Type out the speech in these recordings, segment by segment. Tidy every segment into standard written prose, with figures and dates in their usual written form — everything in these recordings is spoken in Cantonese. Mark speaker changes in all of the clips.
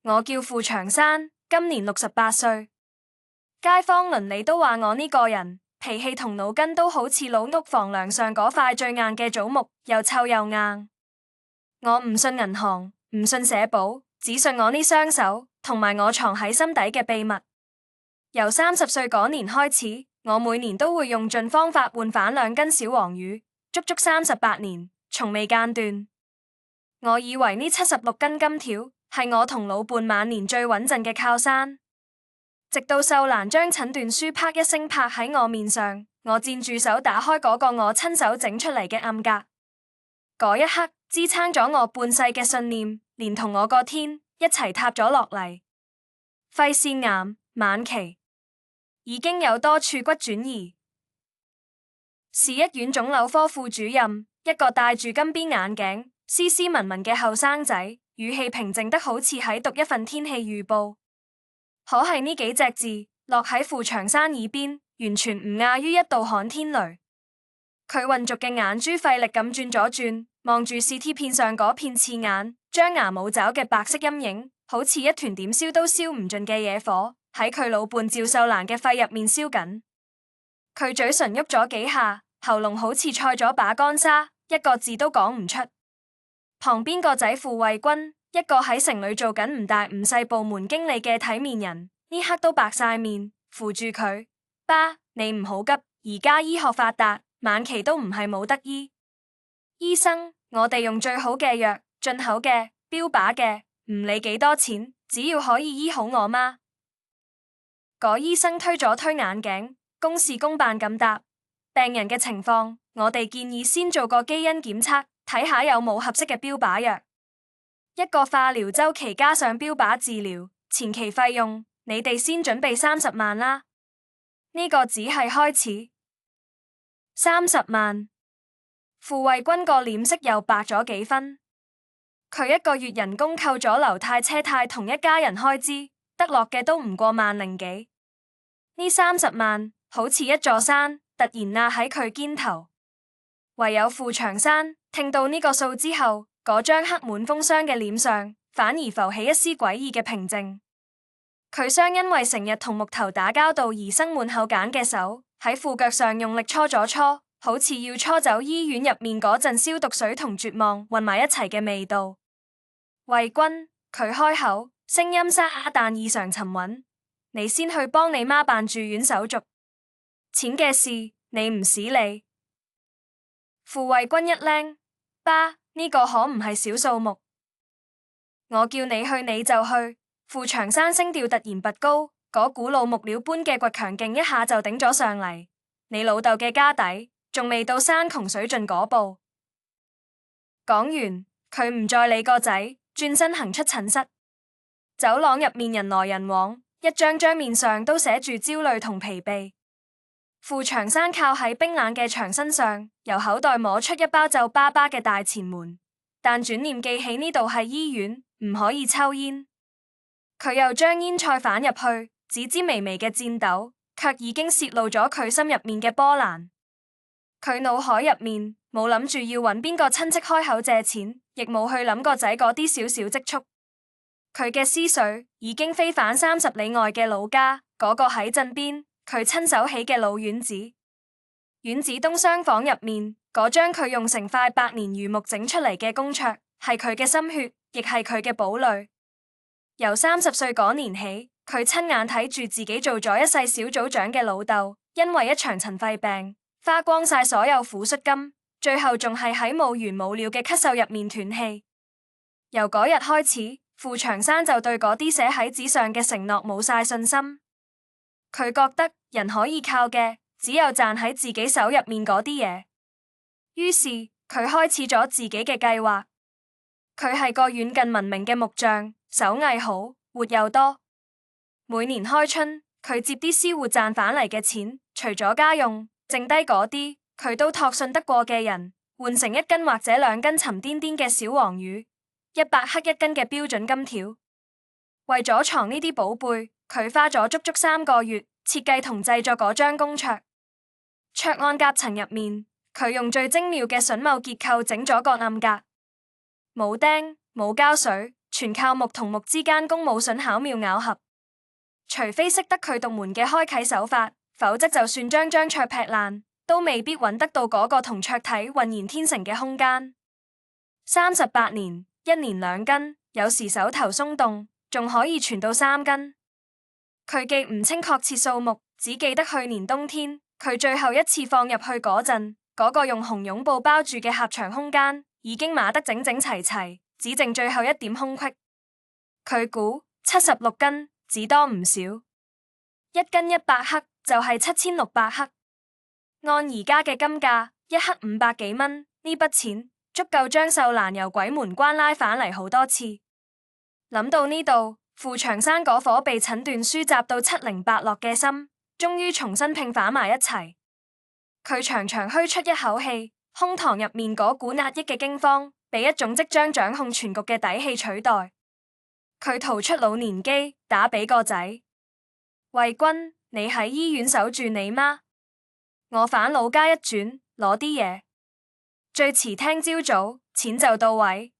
Speaker 1: 我叫傅長山，今年68歲。街坊鄰里都話我呢個人脾氣同腦筋都好似老屋房梁上嗰塊最硬嘅棗木，又臭又硬。我唔信銀行，唔信社保，只信我呢雙手同埋我藏喺心底嘅秘密。由30歲嗰年開始，我每年都會用盡方法換返2斤小黃魚，足足38年，從未間斷。我以為呢76斤金條係我同老伴晚年最穩陣嘅靠山，直到秀蘭將診斷書啪一聲拍喺我面上，我顫住手打開嗰個我親手整出嚟嘅暗格。嗰一刻，支撐咗我半世嘅信念，連同我個天一齊塌咗落嚟。肺腺癌晚期，已經有多處骨轉移。市一院腫瘤科副主任，一個戴住金邊眼鏡、斯斯文文嘅後生仔，語氣平靜得好似喺讀一份天氣預報。可係呢幾隻字落喺傅長山耳邊，完全唔亞於一道旱天雷。佢渾濁嘅眼珠費力咁轉咗轉，望住 CT 片上嗰片刺眼、張牙舞爪嘅白色陰影，好似一團點燒都燒唔盡嘅野火，喺佢老伴趙秀蘭嘅肺入面燒緊。佢嘴唇喐咗幾下，喉嚨好似塞咗把乾沙，一個字都講唔出。旁邊個仔傅衛軍，一個喺城裏做緊唔大唔細部門經理嘅體面人，呢刻都白晒面，扶住佢：爸，你唔好急，而家醫學發達，晚期都唔係冇得醫。醫生，我哋用最好嘅藥，進口嘅，標靶嘅，唔理幾多錢，只要可以醫好我媽。嗰醫生推咗推眼鏡，公事公辦咁答：病人嘅情況，我哋建議先做個基因檢測，睇下有冇合適嘅標靶藥。一個化療週期加上標靶治療，前期費用，你哋先準備30萬啦。呢個只係開始。30萬，傅衛軍個臉色又白咗幾分。佢一個月人工扣咗樓貸車貸同一家人開支，得落嘅都唔過萬零幾。呢30萬好似一座山，突然壓喺佢肩頭。唯有傅長山聽到呢個數之後，嗰張黑滿風霜嘅臉上反而浮起一絲詭異嘅平靜。佢雙因為成日同木頭打交道而生滿口繭嘅手喺褲腳上用力搓咗搓，好似要搓走醫院入面嗰陣消毒水同絕望混埋一齊嘅味道。衛軍，佢開口，聲音沙但異常沉穩：你先去幫你媽辦住院手續，錢嘅事你唔使理。傅衛軍一愣：爸，呢個可唔係小數目，我叫你去你就去。傅長山聲調突然拔高，嗰股老木料般嘅倔強勁一下就頂咗上嚟。你老豆嘅家底仲未到山窮水盡嗰步。講完，佢唔再理個仔，轉身行出診室。走廊入面人來人往，一張張面上都寫住焦慮同疲憊。傅長山靠喺冰冷嘅牆身上，由口袋摸出一包皺巴巴嘅大前門，但轉念記起呢度係醫院，唔可以抽煙。佢又將煙菜反入去，只知微微嘅顫抖，卻已經洩露咗佢心入面嘅波瀾。佢腦海入面冇諗住要揾邊個親戚開口借錢，亦冇去諗個仔嗰啲少少積蓄。佢嘅思緒已經飛返30里外嘅老家，嗰個喺鎮邊佢親手起嘅老院子。院子東廂房入面嗰張佢用成塊百年榆木整出嚟嘅公桌，係佢嘅心血，亦係佢嘅堡壘。由30歲嗰年起，佢親眼睇住自己做咗一世小組長嘅老豆，因為一場塵肺病，花光晒所有撫恤金，最後仲係喺冇完冇了嘅咳嗽入面斷氣。由嗰日開始，傅長山就對嗰啲寫喺紙上嘅承諾冇晒信心。佢覺得人可以靠嘅只有賺喺自己手入面嗰啲嘢，於是佢開始咗自己嘅計劃。佢係個遠近聞名嘅木匠，手藝好，活又多。每年開春，佢接啲私活賺返嚟嘅錢，除咗家用，剩低嗰啲，佢都託信得過嘅人，換成1斤或者2斤沉甸甸嘅小黃魚，100克1斤嘅標準金條。為咗藏呢啲寶貝，佢花咗足足3個月設計同製作嗰張公桌。桌案夾層入面，佢用最精妙嘅榫卯結構整咗個暗格，冇釘，冇膠水，全靠木同木之間弓武榫巧妙咬合。除非識得佢獨門嘅開啟手法，否則就算將桌劈爛，都未必揾得到嗰個同桌體渾然天成嘅空間。38年，一年2根，有時手頭鬆動，仲可以傳到3根。佢記唔清確切數目，只記得去年冬天，佢最後一次放入去嗰陣，嗰個用紅絨布包住嘅狹長空間，已經碼得整整齊齊，只剩最後一點空隙。佢估76根，只多唔少，一根100克就係7600克。按而家嘅金價，一克500幾蚊，呢筆錢足夠將秀蘭由鬼門關拉返嚟好多次。諗到呢度，傅長山嗰顆被診斷書砸到708落嘅心，終於重新拼返埋一齊。佢長長噓出一口氣，胸膛入面嗰股壓抑嘅驚慌，被一種即將掌控全局嘅底氣取代。佢逃出老年機，打俾個仔：衛軍，你喺醫院守住你媽，我返老家一轉，攞啲嘢，最遲聽朝早，錢就到位。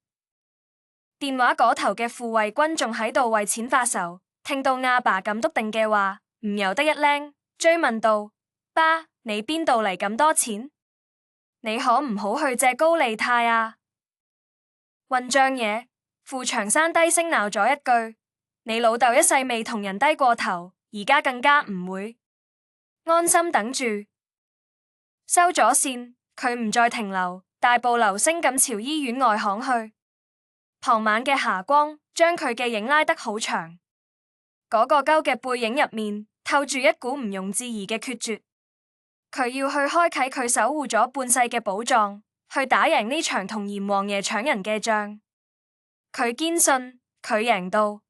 Speaker 1: 電話嗰頭嘅傅衛軍仲喺度為錢發愁，聽到阿爸咁篤定嘅話，唔由得一愣，追問道：爸，你邊度嚟咁多錢？你可唔好去借高利貸啊？混賬嘢！傅長山低聲鬧咗一句：你老豆一世未同人低過頭，而家更加唔會。安心等住。收咗線，佢唔再停留，大步流星咁朝醫院外巷去。傍晚嘅霞光將佢嘅影拉得好長，嗰個鳩嘅背影入面透住一股毋庸置疑嘅決絕。佢要去開啟佢守護咗半世嘅寶藏，去打贏呢場同閻王爺搶人嘅仗。佢堅信佢贏到。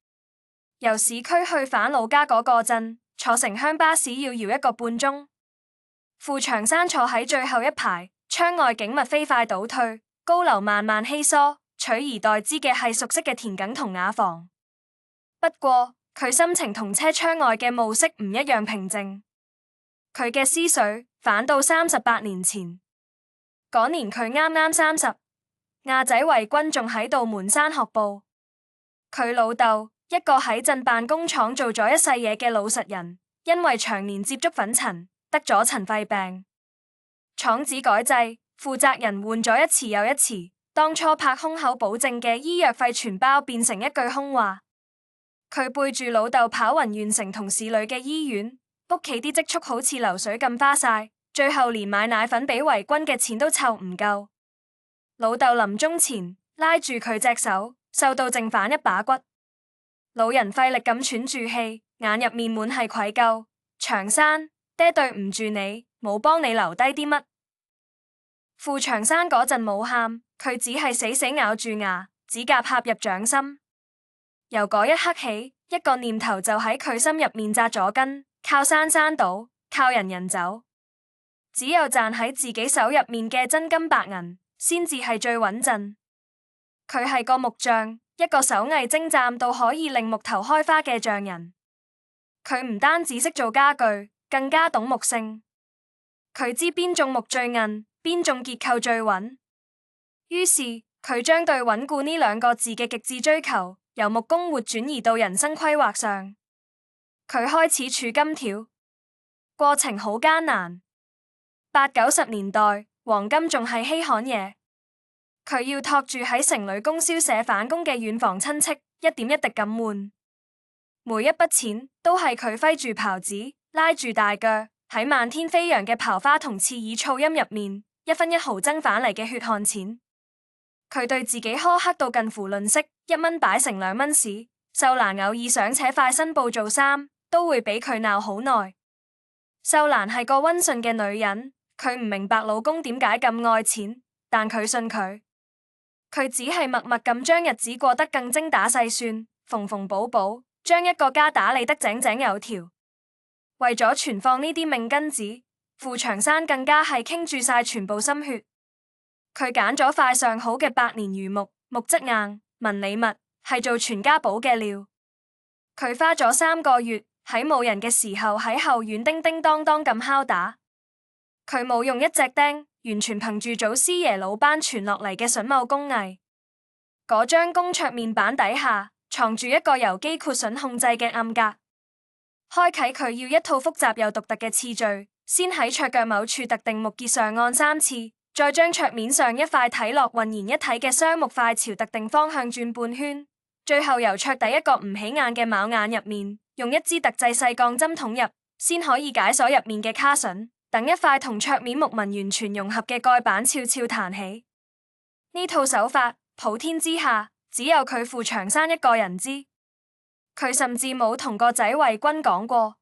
Speaker 1: 由市區去返老家嗰個鎮，坐城鄉巴士要搖1個半鐘。傅長山坐喺最後一排，窗外景物飛快倒退，高樓慢慢稀疏，取而代之嘅係熟悉嘅田埂同瓦房。不過佢心情同車窗外嘅暮色唔一樣平靜。佢嘅思緒返到38年前，嗰年佢啱啱30，亞仔衛軍仲喺度門山學步。佢老豆一個喺鎮辦工廠做咗一世嘢嘅老實人，因為長年接觸粉塵，得咗塵肺病。廠子改制，負責人換咗一詞又一詞，當初拍胸口保證嘅醫藥費全包變成一句空話。佢背住老豆跑勻縣城同市裏嘅醫院，屋企啲積蓄好似流水咁花晒，最後連買奶粉俾維軍嘅錢都湊唔夠。老豆臨終前拉住佢隻手，瘦到剩返一把骨。老人費力咁喘住氣，眼入面滿係愧疚。長山，爹對唔住你，冇幫你留低啲乜。傅長山嗰陣冇喊，佢只係死死咬住牙，指甲插入掌心。由嗰一刻起，一個念頭就喺佢心入面扎咗根：靠山山倒，靠人人走。只有賺喺自己手入面嘅真金白銀，先至係最穩陣。佢係個木匠，一個手藝精湛到可以令木頭開花嘅匠人。佢唔單止識做家具，更加懂木性。佢知邊種木最韌，邊種結構最穩。於是佢將對穩固呢2個字嘅極致追求，由木工活轉移到人生規劃上。佢開始儲金條，過程好艱難。80、90年代，黃金仲係稀罕嘢。佢要托住喺城裏供銷社返工嘅遠房親戚，一點一滴咁換。每一筆錢都係佢揮住袍子，拉住大腳，喺漫天飛揚嘅刨花同刺耳噪音入面，一分一毫掙返嚟嘅血汗錢。佢對自己苛刻到近乎吝嗇，1蚊擺成2蚊市。秀蘭偶爾想扯塊新布做衫，都會俾佢鬧好耐。秀蘭係個溫順嘅女人，佢唔明白老公點解咁愛錢，但佢信佢。佢只係默默咁將日子過得更精打細算，縫縫補補，將一個家打理得井井有條。為咗存放呢啲命根子，傅長山更加係傾注晒全部心血。佢揀咗塊上好嘅百年榆木，木質硬，紋理密，係做全家寶嘅料。佢花咗3個月喺冇人嘅時候喺後院叮叮當當咁敲打。佢冇用一隻釘，完全憑住祖師爺老班傳落嚟嘅榫卯工藝。嗰張工桌面板底下藏住一個由機括筍控制嘅暗格，開啟佢要一套複雜又獨特嘅次序，先喺桌腳某處特定木結上按3次，再將桌面上一塊睇落渾然一體嘅雙木塊朝特定方向轉半圈，最後由桌底一個唔起眼嘅卯眼入面，用一支特製細鋼針捅入，先可以解鎖入面嘅卡榫，等一塊同桌面木紋完全融合嘅蓋板悄悄彈起。呢套手法普天之下只有佢傅長山一個人知，佢甚至冇同個仔衛軍講過。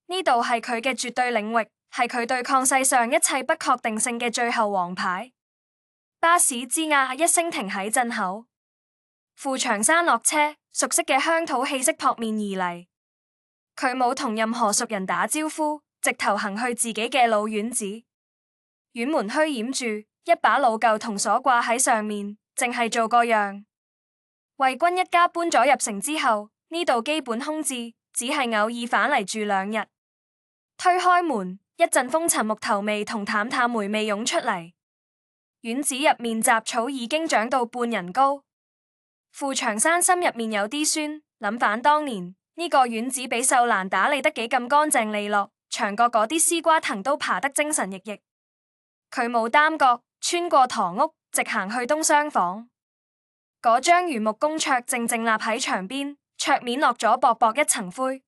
Speaker 1: 呢度係佢嘅絕對領域，係佢對抗世上一切不確定性嘅最後王牌。巴士吱呀一聲停喺鎮口，傅長山落車，熟悉嘅鄉土氣息撲面而嚟。佢冇同任何熟人打招呼，直頭行去自己嘅老院子。院門虛掩住，一把老舊銅鎖掛喺上面，淨係做個樣。衛軍一家搬咗入城之後，呢度基本空置，只係偶爾返嚟住2日。推開門，一陣風塵木頭味同淡淡霉味湧出嚟。院子入面雜草已經長到半人高。傅長山心入面有啲酸，諗返當年呢個院子俾秀蘭打理得幾咁乾淨利落，牆角嗰啲絲瓜藤都爬得精神奕奕。佢冇耽擱，穿過堂屋，直行去東廂房。嗰張榆木公桌靜靜立喺牆邊，桌面落咗薄薄一層灰。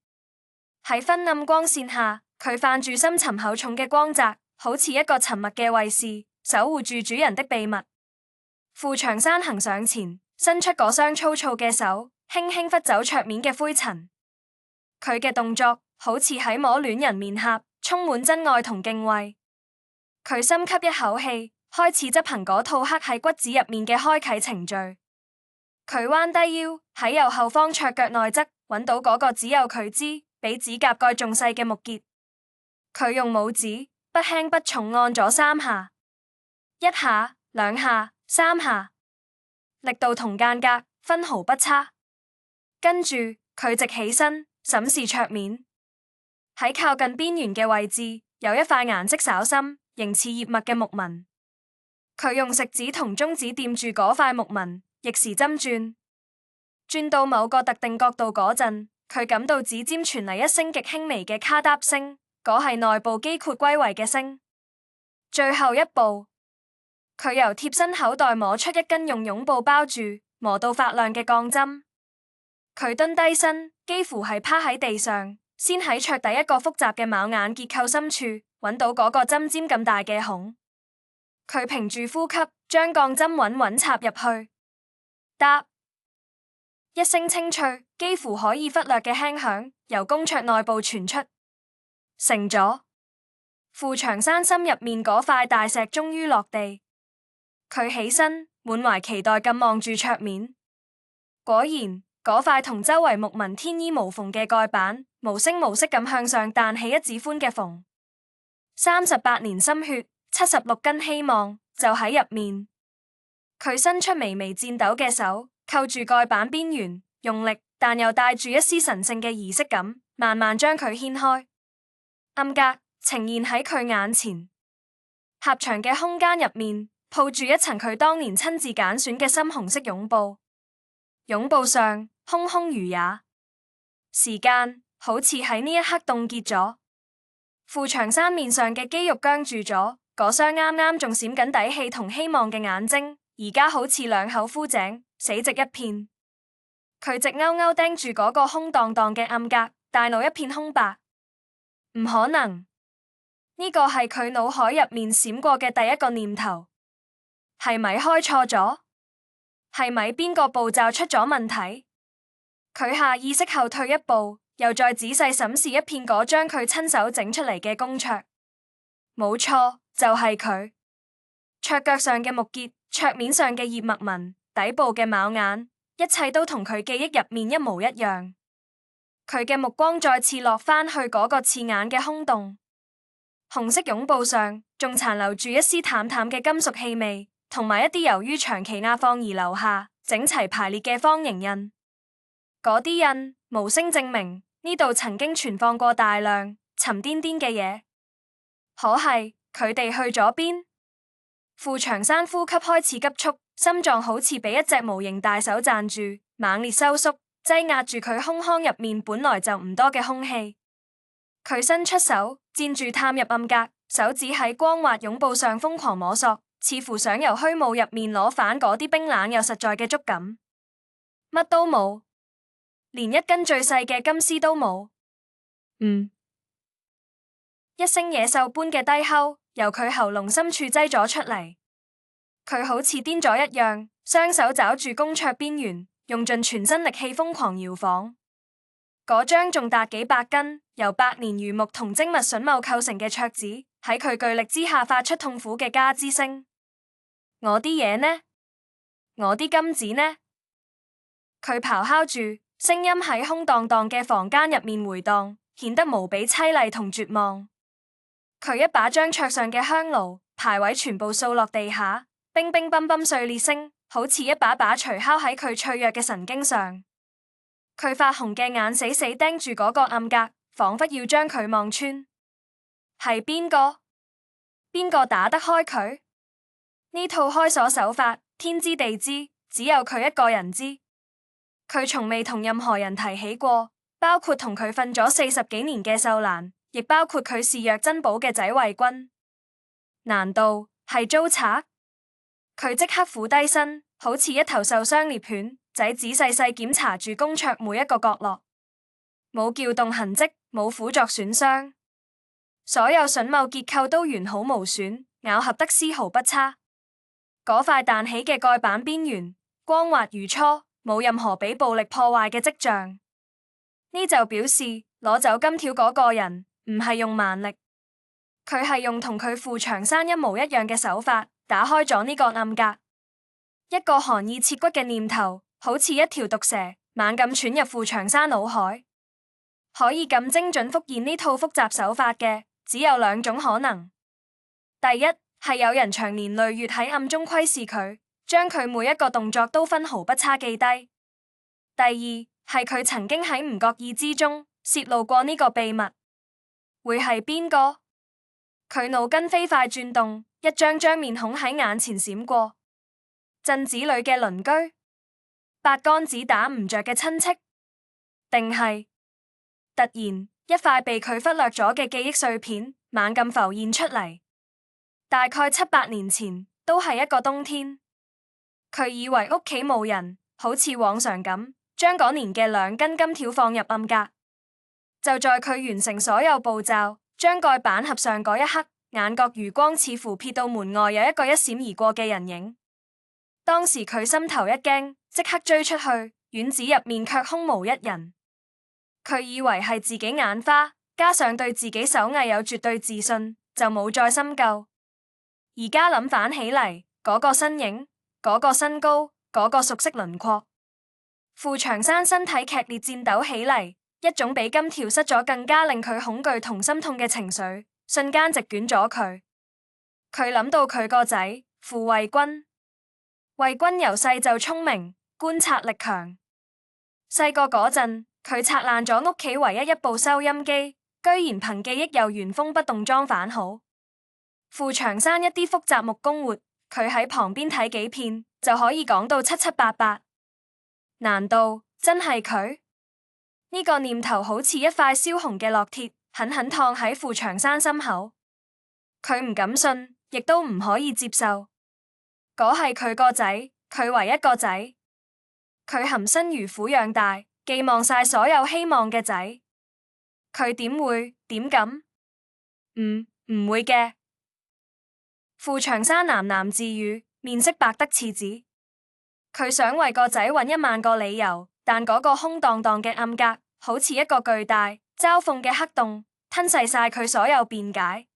Speaker 1: 喺昏暗光線下，佢泛住深沉厚重嘅光澤，好似一個沉默嘅衛士，守護住主人的秘密。傅長山行上前，伸出嗰雙粗糙嘅手，輕輕拂走桌面嘅灰塵。佢嘅動作好似喺摸戀人面頰，充滿真愛同敬畏。佢深吸一口氣，開始執行嗰套刻喺骨子入面嘅開啟程序。佢彎低腰，喺右後方桌腳內側揾到嗰個只有佢知，比指甲蓋仲細嘅木結。佢用拇指不輕不重按咗3下，1下、2下、3下，力度同間隔分毫不差。跟住佢直起身審視桌面，喺靠近邊緣嘅位置有一塊顏色稍深、形似葉脈嘅木紋。佢用食指同中指掂住嗰塊木紋，逆時針轉到某個特定角度嗰陣，佢感到指尖傳嚟一聲極輕微嘅咔嗒聲，嗰係內部機括歸位嘅聲。最後一步，佢由貼身口袋摸出一根用絨布包住、磨到發亮嘅鋼針。佢蹲低身，幾乎係趴喺地上，先喺桌底一個複雜嘅卯眼結構深處揾到嗰個針尖咁大嘅孔。佢屏住呼吸，將鋼針穩穩插入去。嗒一聲清脆，幾乎可以忽略嘅輕響由公桌內部傳出。成咗。傅長山心入面嗰塊大石終於落地。佢起身，滿懷期待咁望住桌面。果然，嗰塊同周圍木紋天衣無縫嘅蓋板，無聲無息咁向上彈起一指寬嘅縫。38年心血，76根希望，就喺入面。佢伸出微微顫抖嘅手，扣住蓋板邊緣，用力但又帶住一絲神聖嘅儀式感，慢慢將佢掀開。暗格呈現喺佢眼前，狹長嘅空間入面，鋪住一層佢當年親自揀選嘅深紅色絨布。絨布上空空如也，時間好似喺呢一刻凍結咗。傅長山面上嘅肌肉僵住咗，嗰雙啱啱仲閃緊底氣同希望嘅眼睛，而家好似兩口枯井，死寂一片。佢直勾勾盯住嗰個空蕩蕩嘅暗格，大腦一片空白。唔可能，呢個係佢腦海入面閃過嘅第一個念頭。係咪開錯咗？係咪邊個步驟出咗問題？佢下意識後退一步，又再仔細審視一遍嗰張佢親手整出嚟嘅公桌。冇錯，就係佢。桌腳上嘅木結，桌面上嘅葉脈紋，底部嘅卯眼，一切都同佢記憶入面一模一樣。佢嘅目光再次落返去嗰個刺眼嘅空洞，紅色絨布上仲殘留住一絲淡淡嘅金屬氣味，同埋一啲由於長期壓放而留下整齊排列嘅方形印。嗰啲印無聲證明呢度曾經存放過大量沉甸甸嘅嘢。可係佢哋去咗邊？傅長山呼吸開始急促，心臟好似被一隻無形大手攢住，猛烈收縮，擠壓住佢胸腔入面本來就唔多嘅空氣。佢伸出手，箭住探入暗格，手指喺光滑擁抱上瘋狂摸索，似乎想由虛無入面攞返嗰啲冰冷又實在嘅觸感。乜都冇，連一根最細嘅金絲都冇。一聲野獸般嘅低吼由佢喉嚨深處擠咗出嚟。佢好似癲咗一樣，雙手抓住弓桌邊緣，用盡全身力氣瘋狂搖晃。嗰張重達幾百斤、由百年榆木同精密榫卯構成嘅桌子，喺佢巨力之下發出痛苦嘅加吱聲。我啲嘢呢？我啲金子呢？佢咆哮住，聲音喺空蕩蕩嘅房間入面回蕩，顯得無比淒厲同絕望。佢一把將桌上嘅香爐牌位全部掃落地下，乒乒乓乓碎裂聲，好似一把把錘敲喺佢脆弱嘅神經上。佢發紅嘅眼死死盯住嗰個暗格，仿佛要將佢望穿。係邊個？邊個打得開佢？呢套開鎖手法，天知地知，只有佢一個人知。佢從未同任何人提起過，包括同佢瞓咗40幾年嘅秀蘭，亦包括佢視若珍寶嘅仔衛軍。難道係糟賊？佢即刻俯低身，好似一頭受傷獵犬，仔仔細細檢查住弓桌每一個角落，冇撬動痕跡，冇輔助損傷，所有榫卯結構都完好無損，咬合得絲毫不差。嗰塊彈起嘅蓋板邊緣光滑如初，冇任何俾暴力破壞嘅跡象。呢就表示攞走金條嗰個人唔係用蠻力，佢係用同佢父長山一模一樣嘅手法打開咗呢個暗格。一個寒意刺骨嘅念頭，好似一條毒蛇，猛咁竄入父長山腦海。可以咁精準復現呢套複雜手法嘅，只有兩種可能。第一係有人長年累月喺暗中窺視佢，將佢每一個動作都分毫不差記低。第二係佢曾經喺唔覺意之中洩露過呢個秘密。會係邊個？佢腦筋飛快轉動，一張張面孔喺眼前閃過。鎮子裏嘅鄰居，八竿子打唔着嘅親戚，定係突然一塊被佢忽略咗嘅記憶碎片猛咁浮現出嚟。大概700年前，都係一個冬天。佢以為屋企冇人，好似往常咁，將嗰年嘅2根金條放入暗格。就在佢完成所有步驟，將蓋板合上嗰一刻，眼角餘光似乎瞥到門外有一個一閃而過嘅人影。當時佢心頭一驚，即刻追出去，院子入面卻空無一人。佢以為係自己眼花，加上對自己手藝有絕對自信，就冇再深究。而家諗返起嚟，嗰個身影，嗰個身高，嗰個熟悉輪廓，傅長山身體劇烈顫抖起嚟，一種比金條失咗更加令佢恐懼同心痛嘅情緒，瞬間席捲咗佢。佢諗到佢個仔傅衛軍。衛軍由細就聰明，觀察力強。細個嗰陣，佢拆爛咗屋企唯一一部收音機，居然憑記憶又原封不動裝返好。傅長山一啲複雜木工活，佢喺旁邊睇幾遍就可以講到七七八八。難道真係佢？呢個念頭好似一塊燒紅嘅烙鐵，狠狠燙喺傅長山心口。佢唔敢信，亦都唔可以接受。嗰係佢個仔，佢唯一個仔，佢含辛茹苦養大，寄望晒所有希望嘅仔，佢點敢？唔會嘅。傅長山喃喃自語，面色白得似紙。佢想為個仔揾10000個理由，但嗰個空蕩蕩嘅暗格，好似一個巨大嘲諷嘅黑洞，吞噬晒佢所有辯解。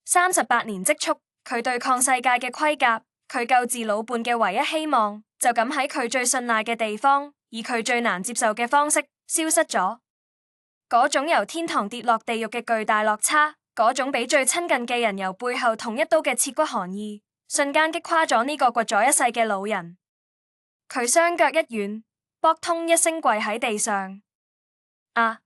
Speaker 1: 38年積蓄，佢對抗世界嘅盔甲，佢救治老伴嘅唯一希望，就咁喺佢最信賴嘅地方，以佢最難接受嘅方式消失咗。嗰種由天堂跌落地獄嘅巨大落差，嗰種比最親近嘅人由背後捅一刀嘅切骨寒意，瞬間擊垮咗呢個掘咗一世嘅老人。佢雙腳一軟，撲通一聲跪喺地上。啊！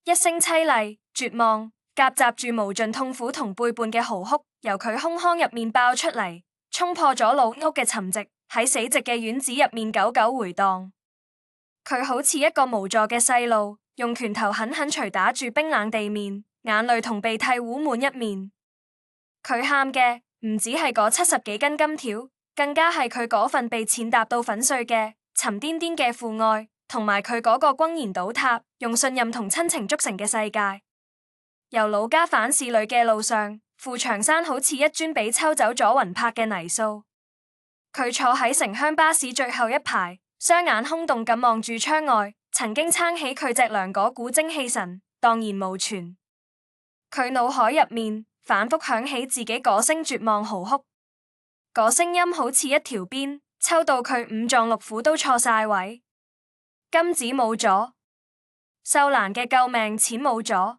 Speaker 1: 一聲淒厲、絕望，夾雜住無盡痛苦同背叛嘅嚎哭，由佢胸腔入面爆出嚟，衝破咗老屋嘅沉寂，喺死寂嘅院子入面久久回蕩。佢好似一個無助嘅細路，用拳頭狠狠捶打住冰冷地面，眼淚同鼻涕糊滿一面。佢喊嘅唔止係嗰70幾斤金條，更加係佢嗰份被踐踏到粉碎嘅沉甸甸嘅父愛，同埋佢嗰個轟然倒塌，用信任同親情築成嘅世界。由老家返市裏嘅路上，傅長山好似一磚被抽走咗魂魄嘅泥塑。佢坐喺城鄉巴士最後一排，雙眼空洞咁望住窗外，曾經撐起佢脊梁嗰股精氣神蕩然無存。佢腦海入面反覆響起自己嗰聲絕望嚎哭，嗰聲音好似一條鞭，抽到佢五臟六腑都錯晒位。金子冇咗，秀蘭嘅救命錢冇咗，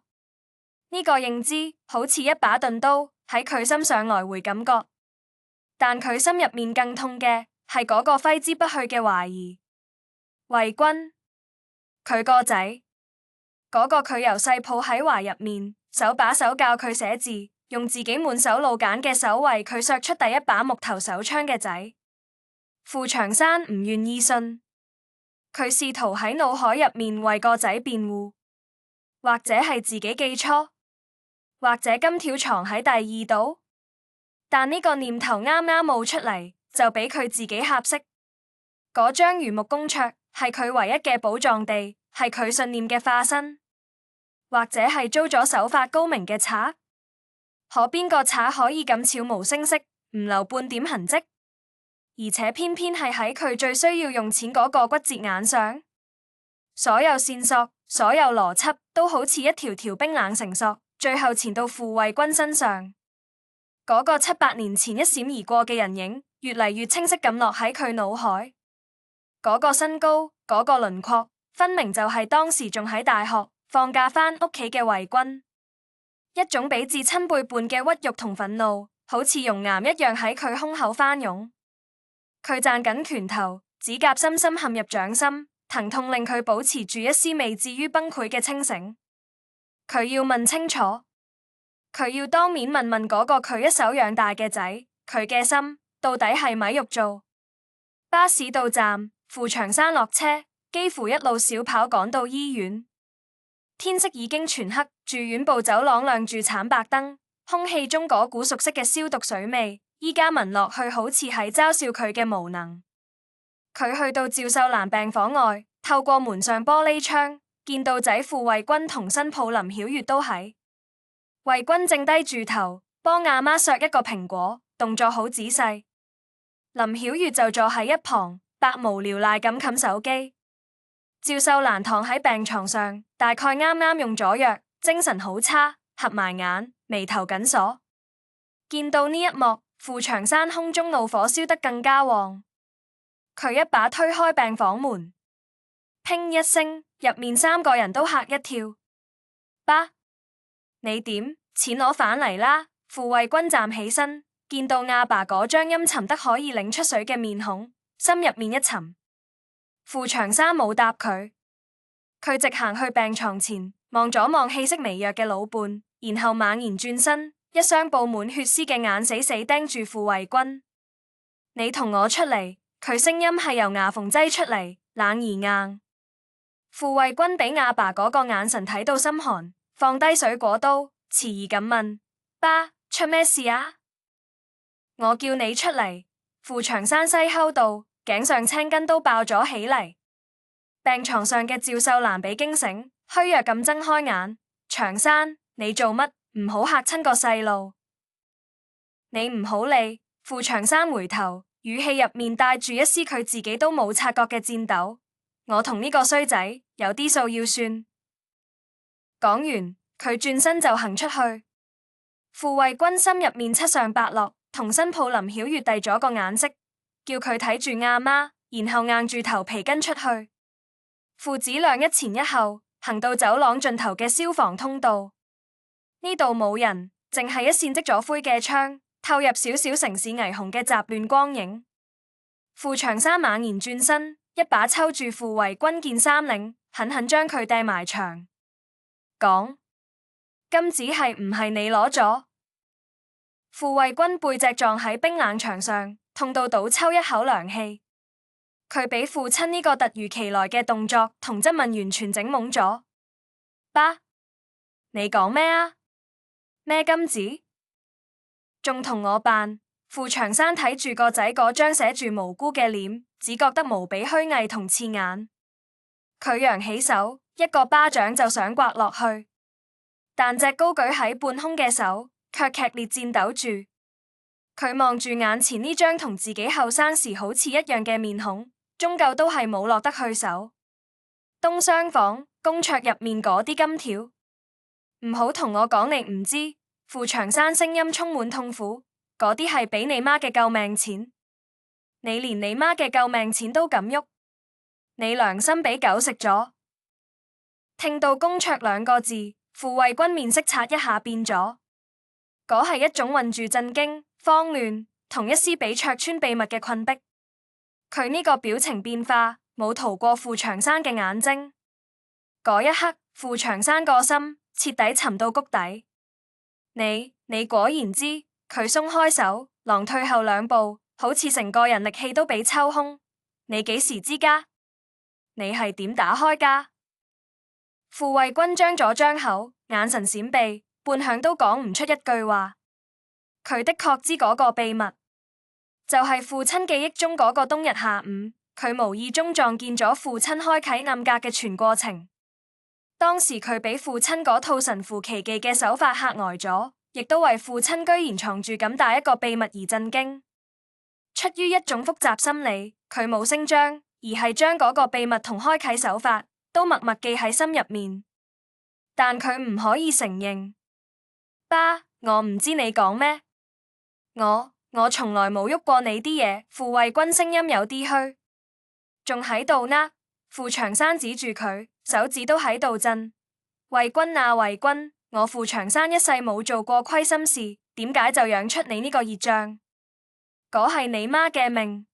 Speaker 1: 呢個認知好似一把鈍刀喺佢心上來回感覺，但佢心入面更痛嘅係嗰個揮之不去嘅懷疑。衛軍，佢個仔，嗰個佢由細抱喺懷入面，手把手教佢寫字，用自己滿手老繭嘅手為佢削出第一把木頭手槍嘅仔。傅長山唔願意信。佢試圖喺腦海入面為個仔辯護，或者係自己記錯，或者金條藏喺第二度，但呢個念頭啱啱冒出嚟，就俾佢自己嚇熄。嗰張榆木公桌係佢唯一嘅寶藏地，係佢信念嘅化身，或者係租咗手法高明嘅賊，可邊個賊可以咁悄無聲息，唔留半點痕跡？而且偏偏係喺佢最需要用錢嗰個骨折眼上，所有線索、所有邏輯都好似一條條冰冷繩索，最後纏到傅衛軍身上。嗰個700年前一閃而過嘅人影，越嚟越清晰咁落喺佢腦海。嗰個身高，嗰個輪廓，分明就係當時仲喺大學放假返屋企嘅衛軍。一種比至親背叛嘅屈辱同憤怒，好似熔岩一樣喺佢胸口翻湧。佢攢緊拳頭，指甲深深陷入掌心，疼痛令佢保持住一絲未至於崩潰嘅清醒。佢要問清楚，佢要當面問問嗰個佢一手養大嘅仔，佢嘅心到底係咪肉做？巴士到站，傅長山落車，幾乎一路小跑趕到醫院。天色已經全黑，住院部走廊亮住慘白燈，空氣中嗰股熟悉嘅消毒水味，依家聞落去好似係嘲笑佢嘅無能。佢去到趙秀蘭病房外，透過門上玻璃窗，見到仔傅衛軍同新抱林曉月都喺。衛軍正低住頭，幫阿媽削一個蘋果，動作好仔細。林曉月就坐喺一旁，百無聊賴咁冚手機。趙秀蘭躺喺病床上，大概啱啱用咗藥，精神好差，合埋眼，眉頭緊鎖。見到呢一幕，傅長山胸中怒火燒得更加旺。佢一把推開病房門，砰一聲，入面3個人都嚇一跳。爸，你點？錢攞返嚟啦！傅衛軍站起身，見到阿爸嗰張陰沉得可以擰出水嘅面孔，心入面一沉。傅長山冇答佢，佢直行去病床前，望咗望氣息微弱嘅老伴，然後猛然轉身，一雙布滿血絲嘅眼死死盯住傅衛軍。你同我出嚟！佢聲音係由牙縫擠出嚟，冷而硬。傅衛軍俾阿爸嗰個眼神睇到心寒，放低水果刀，遲疑咁問：爸，出咩事啊？我叫你出嚟！傅長山西吼道，頸上青筋都爆咗起嚟。病床上嘅趙秀蘭被驚醒，虛弱咁睜開眼：長山，你做乜？唔好嚇親個細路。你唔好理。傅長山回頭，語氣入面帶住一絲佢自己都冇察覺嘅顫抖。我同呢個衰仔有啲數要算。講完，佢轉身就行出去。傅衛軍心入面七上八落，同新抱林曉月遞咗個眼色，叫佢睇住阿媽，然後硬住頭皮跟出去。父子倆一前一後，行到走廊盡頭嘅消防通道。呢度冇人，淨係一扇積咗灰嘅窗，透入小小城市霓虹嘅雜亂光影。傅長山猛然轉身，一把抽住傅衛軍件衫領，狠狠將佢掟埋牆。講，金子係唔係你攞咗？傅衛軍背脊撞喺冰冷牆上，痛到倒抽一口涼氣。佢俾父親呢個突如其來嘅動作同質問完全整懵咗。爸，你講咩啊？咩金子？仲同我扮？傅長山睇住個仔嗰張寫住無辜嘅臉，只覺得無比虛偽同刺眼。佢揚起手，一個巴掌就想刮落去，但隻高舉喺半空嘅手卻劇烈顫抖住。佢望住眼前呢張同自己後生時好似一樣嘅面孔，終究都係冇落得去手。東廂房公桌入面嗰啲金條，唔好同我講你唔知。傅長山聲音充滿痛苦，嗰啲係俾你媽嘅救命錢，你連你媽嘅救命錢都敢喐，你良心俾狗食咗。聽到公桌兩個字，傅衛軍面色擦一下變咗，嗰係一種混住震驚、慌亂同一絲比戳穿秘密嘅困迫。佢呢個表情變化冇逃過傅長山嘅眼睛，嗰一刻傅長山個心徹底沉到谷底。你果然知？佢鬆開手，狼退後兩步，好似成個人力氣都俾抽空。你幾時知㗎？你係點打開㗎？傅衛軍張咗張口，眼神閃避，半晌都講唔出一句話。佢的確知嗰個秘密，就係父親記憶中嗰個冬日下午，佢無意中撞見咗父親開啟暗格嘅全過程。當時佢俾父親嗰套神乎其技嘅手法嚇呆咗，亦都為父親居然藏住咁大一個秘密而震驚。出於一種複雜心理，佢冇聲張，而係將嗰個秘密同開啟手法都默默記喺心入面。但佢唔可以承認。爸，我唔知你講咩。我從來冇喐過你啲嘢。傅衛軍聲音有啲虛，仲喺度呢。傅長山指住佢，手指都喺度震。衛軍啊衛軍，我傅長山一世冇做過虧心事，點解就養出你呢個熱醬？嗰係你媽嘅命。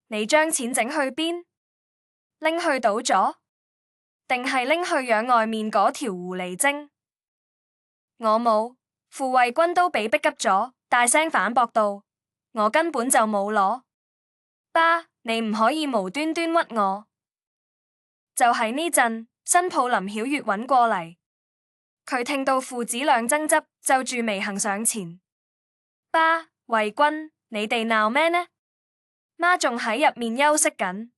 Speaker 1: 你將錢整去邊？拎去賭咗，定係拎去養外面嗰條狐狸精？我冇。傅衛軍都被逼急咗，大聲反駁道：我根本就冇攞。爸，你唔可以無端端屈我。就喺呢陣，新抱林曉月搵過嚟，佢聽到父子倆爭執，皺住眉行上前。爸，衛軍，你哋鬧咩呢？媽仲喺入面休息緊。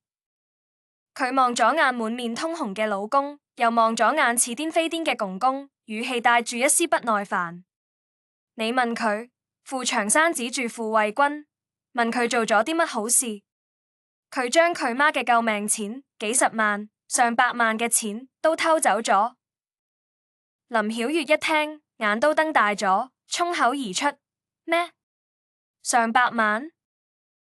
Speaker 1: 佢望咗眼滿面通紅嘅老公，又望咗眼似癲非癲嘅公公，語氣帶住一絲不耐煩。你問佢？傅長山指住傅衛軍，問佢做咗啲乜好事？佢將佢媽嘅救命錢，幾十萬、上百萬嘅錢都偷走咗。林曉月一聽，眼都瞪大咗，衝口而出：咩？上百萬？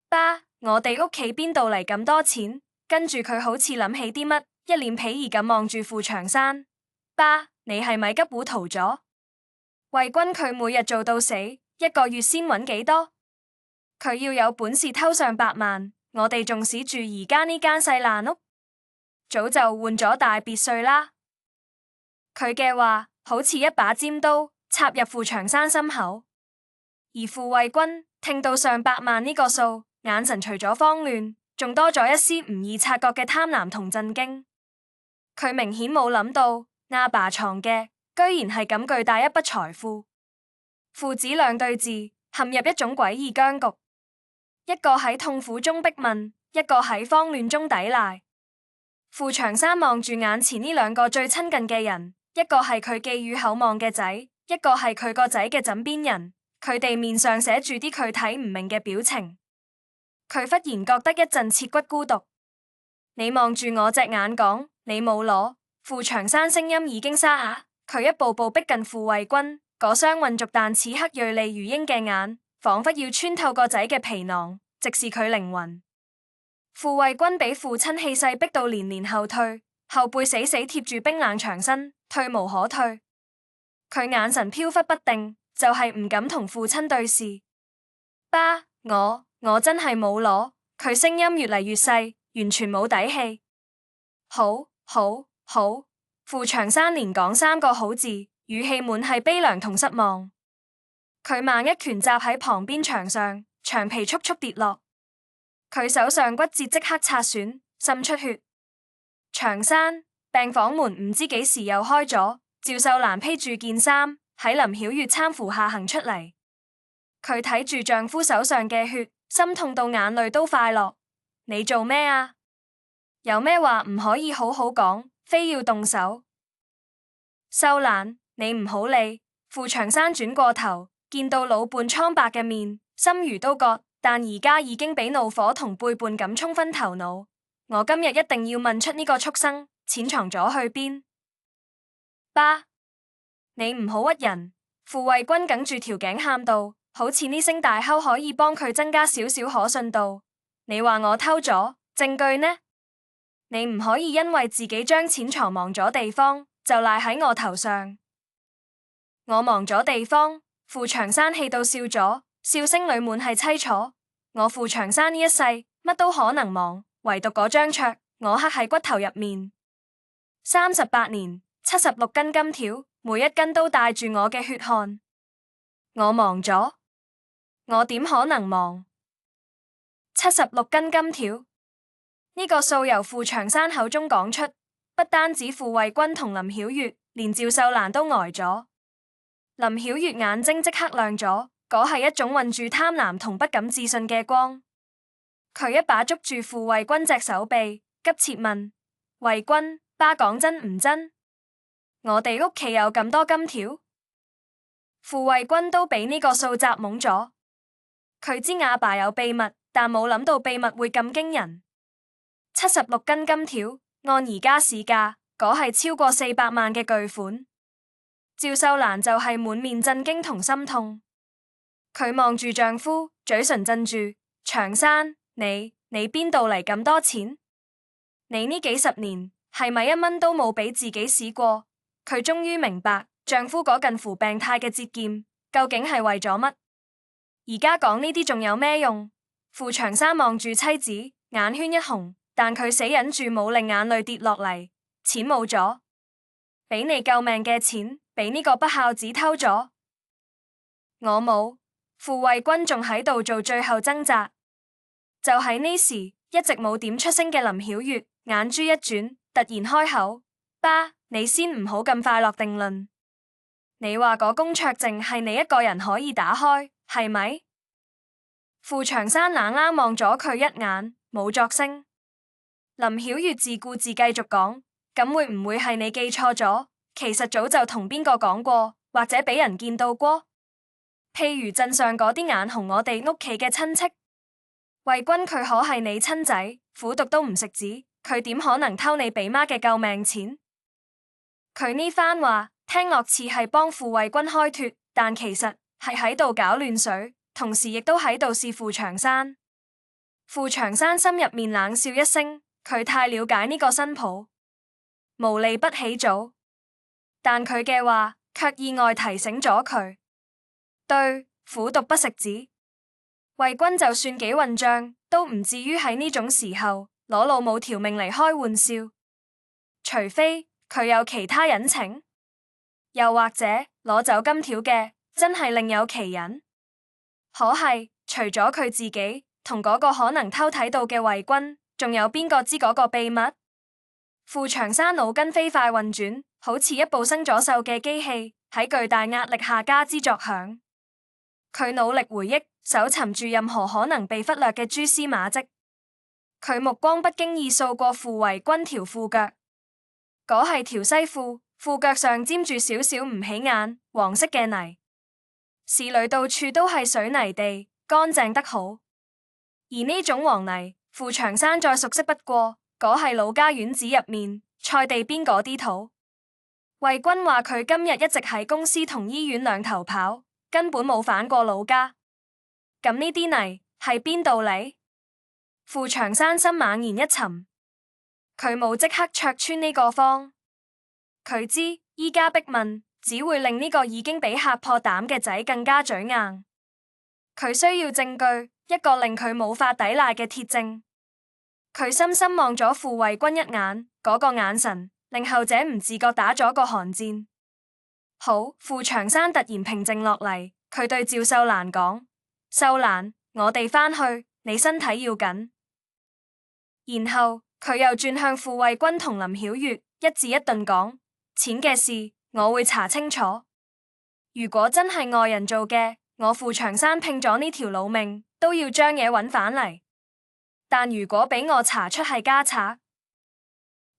Speaker 1: 爸，我哋屋企邊度嚟咁多錢？跟住佢好似諗起啲乜，一臉鄙夷咁望住傅長山。爸，你係咪急糊塗咗？衛軍佢每日做到死，一個月先搵幾多？佢要有本事偷上百萬，我哋仲使住而家呢間細爛屋，早就換咗大別墅啦。佢嘅話好似一把尖刀插入傅長山心口，而傅衛軍聽到上百萬呢個數，眼神除咗慌亂，仲多咗一絲唔易察覺嘅貪婪同震驚。佢明顯冇諗到阿爸藏嘅居然係咁巨大一筆財富。父子倆對峙，陷入一種詭異僵局，一個喺痛苦中逼問，一個喺慌亂中抵賴。傅長山望住眼前呢兩個最親近嘅人，一個係佢寄予厚望嘅仔，一個係佢個仔嘅枕邊人，佢哋面上寫住啲佢睇唔明嘅表情。佢忽然覺得一陣切骨孤獨。你望住我隻眼講，你冇攞。傅長山聲音已經沙啞，佢一步步逼近傅衛軍，嗰雙渾濁但此刻銳利如鷹嘅眼，仿佛要穿透個仔嘅皮囊，直視佢靈魂。傅衛軍俾父親氣勢逼到連連後退，後背死死貼住冰冷牆身，退無可退。佢眼神飄忽不定，就係唔敢同父親對視。爸，我真係冇攞。佢聲音越嚟越細，完全冇底氣。好，傅長山連講三個好字，語氣滿係悲涼同失望。佢猛一拳砸喺旁邊牆上，牆皮速速跌落。佢手上骨折即刻擦損，滲出血。長山病房門唔知幾時又開咗，趙秀蘭披住件衫喺林曉月攙扶下行出嚟。佢睇住丈夫手上嘅血，心痛到眼淚都快落。你做咩啊？有咩話唔可以好好講，非要動手？秀蘭，你唔好理。傅長山轉過頭，見到老伴蒼白嘅面，心如刀割，但而家已經俾怒火同背叛感沖昏頭腦。我今日一定要問出呢個畜生潛藏咗去邊。爸，你唔好屈人。傅衛軍梗住條頸喊道，好似呢聲大吼可以幫佢增加少少可信度。你話我偷咗，證據呢？你唔可以因為自己將錢藏忘咗地方，就賴喺我頭上。我忘咗地方，傅長山氣到笑咗，笑聲裏滿係淒楚。我傅長山呢一世乜都可能忘，唯獨嗰張桌，我刻喺骨頭入面。38年，76根金條，每一根都帶住我嘅血汗。我忘咗？我點可能忘？76根金條，呢個數由傅長山口中講出，不單止傅衛軍同林曉月，連趙秀蘭都呆咗。林曉月眼睛即刻亮咗，嗰係一種混住貪婪同不敢置信嘅光。佢一把捉住傅衛軍隻手臂，急切問：衛軍，爸講真唔真？我哋屋企有咁多金條？傅衛軍都俾呢個數砸懵咗。佢知阿爸有秘密，但冇諗到秘密會咁驚人。76根金條，按而家市價，嗰係超過400萬嘅巨款。趙秀蘭就係滿面震驚同心痛，佢望住丈夫，嘴唇震住。長山，你邊度嚟咁多錢？你呢幾十年係咪一蚊都冇俾自己使過？佢終於明白丈夫嗰近乎病態嘅節儉究竟係為咗乜？而家講呢啲仲有咩用？傅長山望住妻子，眼圈一紅，但佢死忍住冇令眼淚跌落嚟。錢冇咗，俾你救命嘅錢，俾呢個不孝子偷咗。我冇。傅衛軍仲喺度做最後掙扎。就喺呢時，一直冇點出聲嘅林曉月眼珠一轉，突然開口：爸，你先唔好咁快落定論。你話嗰公桌淨係你一個人可以打開，係咪？傅長山冷冷望咗佢一眼，冇作聲。林曉月自顧自繼續講：咁會唔會係你記錯咗？其實早就同邊個講過，或者俾人見到過。譬如鎮上嗰啲眼紅我哋屋企嘅親戚。衛軍佢可係你親仔，苦毒都唔食子，佢點可能偷你俾媽嘅救命錢？佢呢番話聽落似係幫傅衛軍開脫，但其實係喺度搞亂水，同時亦都喺度試傅長山。傅長山心入面冷笑一聲，佢太了解呢個新抱，無利不起早。但佢嘅話卻意外提醒咗佢，對，苦毒不食子。衛軍就算幾混賬，都唔至於喺呢種時候攞老母條命嚟開玩笑。除非佢有其他隱情，又或者攞走金條嘅真係另有其人。可係除咗佢自己同嗰個可能偷睇到嘅衛軍，仲有邊個知嗰個秘密？傅長山腦筋飛快運轉，好似一部生咗鏽嘅機器，喺巨大壓力下加之作響。佢努力回憶，搜尋住任何可能被忽略嘅蛛絲馬跡。佢目光不經意掃過傅衛軍條褲腳，嗰係條西褲，褲腳上沾住少少唔起眼黃色嘅泥。市裏到處都係水泥地，乾淨得好。而呢種黃泥，傅長山再熟悉不過，嗰係老家院子入面菜地邊嗰啲土。衛軍話佢今日一直喺公司同醫院兩頭跑，根本冇返過老家。咁呢啲泥係邊度嚟？傅長山心猛然一沉，佢冇即刻戳穿呢個謊。佢知依家逼問只會令呢個已經俾嚇破膽嘅仔更加嘴硬。佢需要證據，一個令佢無法抵賴嘅鐵證。佢深深望咗傅衛軍一眼，嗰個眼神令後者唔自覺打咗個寒戰。好，傅長山突然平靜落嚟，佢對趙秀蘭講：秀蘭，我哋返去，你身體要緊。然後佢又轉向傅慧君同林曉月一字一頓講：錢嘅事我會查清楚。如果真係外人做嘅，我傅長山拼咗呢條老命都要將嘢揾返嚟。但如果俾我查出係家賊，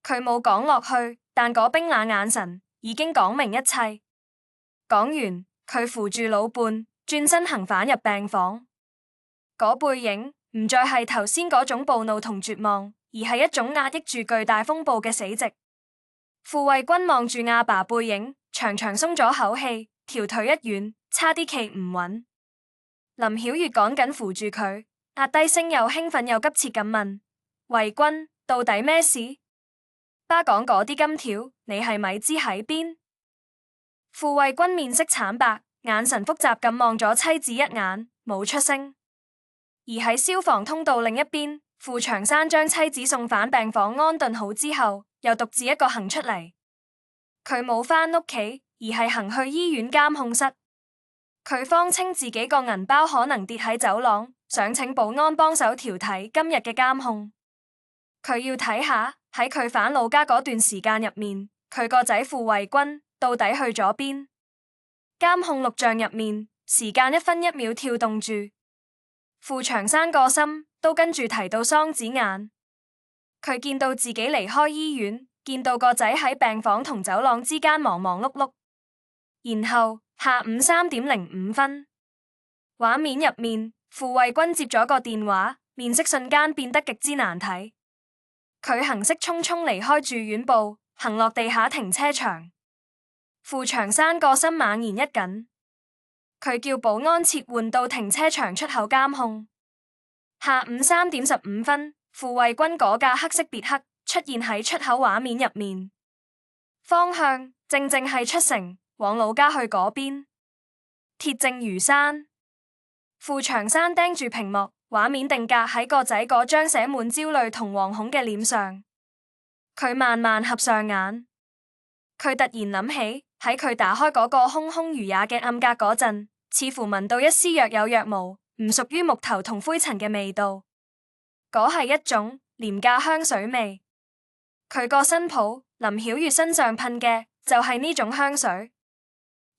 Speaker 1: 佢冇講落去，但嗰冰冷眼神已經講明一切。講完，佢扶住老伴，轉身行返入病房。嗰背影唔再係頭先嗰種暴怒同絕望，而係一種壓抑住巨大風暴嘅死寂。傅慧君望住阿爸背影，長長鬆咗口氣，條腿一軟，差啲企唔穩。林曉月趕緊扶住佢，壓低聲又興奮又急切咁問：慧君，到底咩事？爸講嗰啲金條，你係咪知喺邊？傅慧君面色慘白，眼神複雜咁望咗妻子一眼，冇出聲。而喺消防通道另一邊，傅長山將妻子送返病房安頓好之後，又獨自一個行出嚟。佢冇返屋企，而係行去醫院監控室。佢謊稱自己個銀包可能跌喺走廊，想請保安幫手調睇今日嘅監控。佢要睇下喺佢返老家嗰段時間入面，佢個仔傅慧君到底去咗邊？監控錄像入面，時間一分一秒跳動住。傅長山個心都跟住提到桑子眼。佢見到自己離開醫院，見到個仔喺病房同走廊之間忙忙碌碌。然後下午3:05，畫面入面，傅慧君接咗個電話，面色瞬間變得極之難睇。佢行色匆匆離開住院部，行落地下停車場。傅長山個心猛然一緊，佢叫保安撤換到停車場出口監控。下午3:15，傅慧君嗰架黑色別克出現喺出口畫面入面，方向正係出城往老家去嗰邊，鐵證如山。傅長山盯住屏幕，畫面定格喺個仔嗰張寫滿焦慮同惶恐嘅臉上。佢慢慢合上眼，佢突然諗起喺佢打開嗰個空空如也嘅暗格嗰陣，似乎聞到一絲若有若無，唔屬於木頭同灰塵嘅味道。嗰係一種廉價香水味。佢個新抱林曉月身上噴嘅就係呢種香水。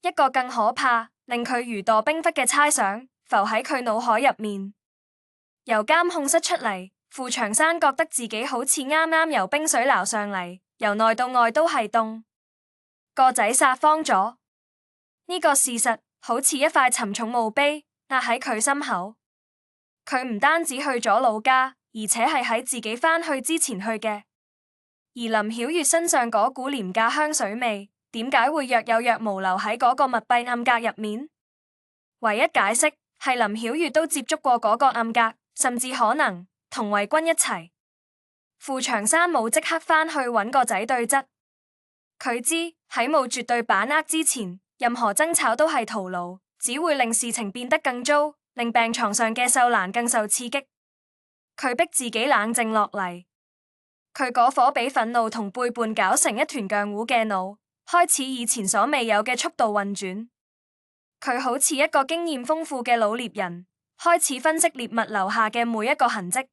Speaker 1: 一個更可怕，令佢如墮冰窟嘅猜想浮喺佢腦海入面。由監控室出嚟，傅長山覺得自己好似啱啱由冰水撈上嚟，由內到外都係凍。個仔撒慌咗，呢個事實好似一塊沉重墓碑壓喺佢心口。佢唔單止去咗老家，而且係喺自己返去之前去嘅。而林曉月身上嗰股廉價香水味，點解會若有若無留喺嗰個密閉暗格入面？唯一解釋係林曉月都接觸過嗰個暗格，甚至可能同慧君一齊。傅長山冇即刻返去揾個仔對質，佢知喺冇絕對把握之前，任何爭吵都係徒勞，只會令事情變得更糟，令病床上嘅秀蘭更受刺激。佢逼自己冷靜落嚟，佢嗰顆俾憤怒同背叛搞成一團漿糊嘅腦，開始以前所未有嘅速度運轉。佢好似一個經驗豐富嘅老獵人，開始分析獵物留下嘅每一個痕跡。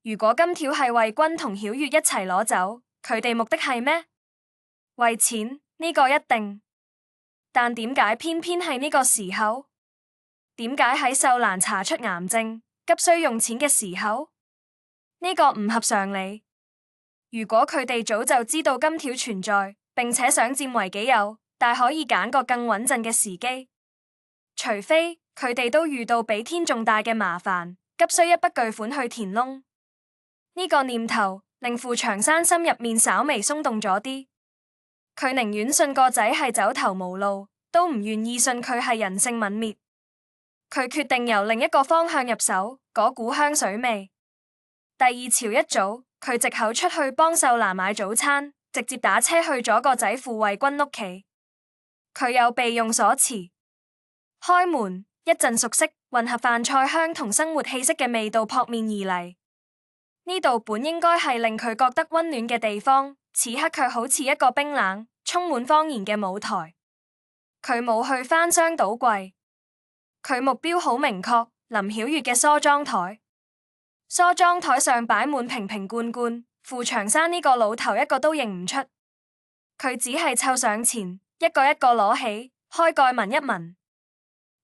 Speaker 1: 如果金條係慧君同曉月一齊攞走，佢哋目的係咩？為錢，呢個一定。但點解偏偏係呢個時候？點解喺秀蘭查出癌症，急需用錢嘅時候？呢個唔合常理。如果佢哋早就知道金條存在，並且想佔為己有，但可以揀個更穩陣嘅時機。除非佢哋都遇到比天仲大嘅麻煩，急需一筆巨款去填窿。呢個念頭令傅長山心入面稍微鬆動咗啲。佢寧願信個仔係走投無路，都唔願意信佢係人性泯滅。佢決定由另一個方向入手，嗰股香水味。第二朝一早，佢藉口出去幫秀蘭買早餐，直接打車去咗個仔傅慧君屋企。佢有備用鎖匙，開門，一陣熟悉混合飯菜香同生活氣息嘅味道撲面而嚟。呢度本應該係令佢覺得溫暖嘅地方，此刻卻好似一個冰冷、充滿謊言嘅舞台。佢冇去翻箱倒櫃，佢目標好明確，林曉月嘅梳妝台。梳妝台上擺滿瓶瓶罐罐，傅長山呢個老頭一個都認唔出。佢只係湊上前，一個一個攞起，開蓋聞一聞。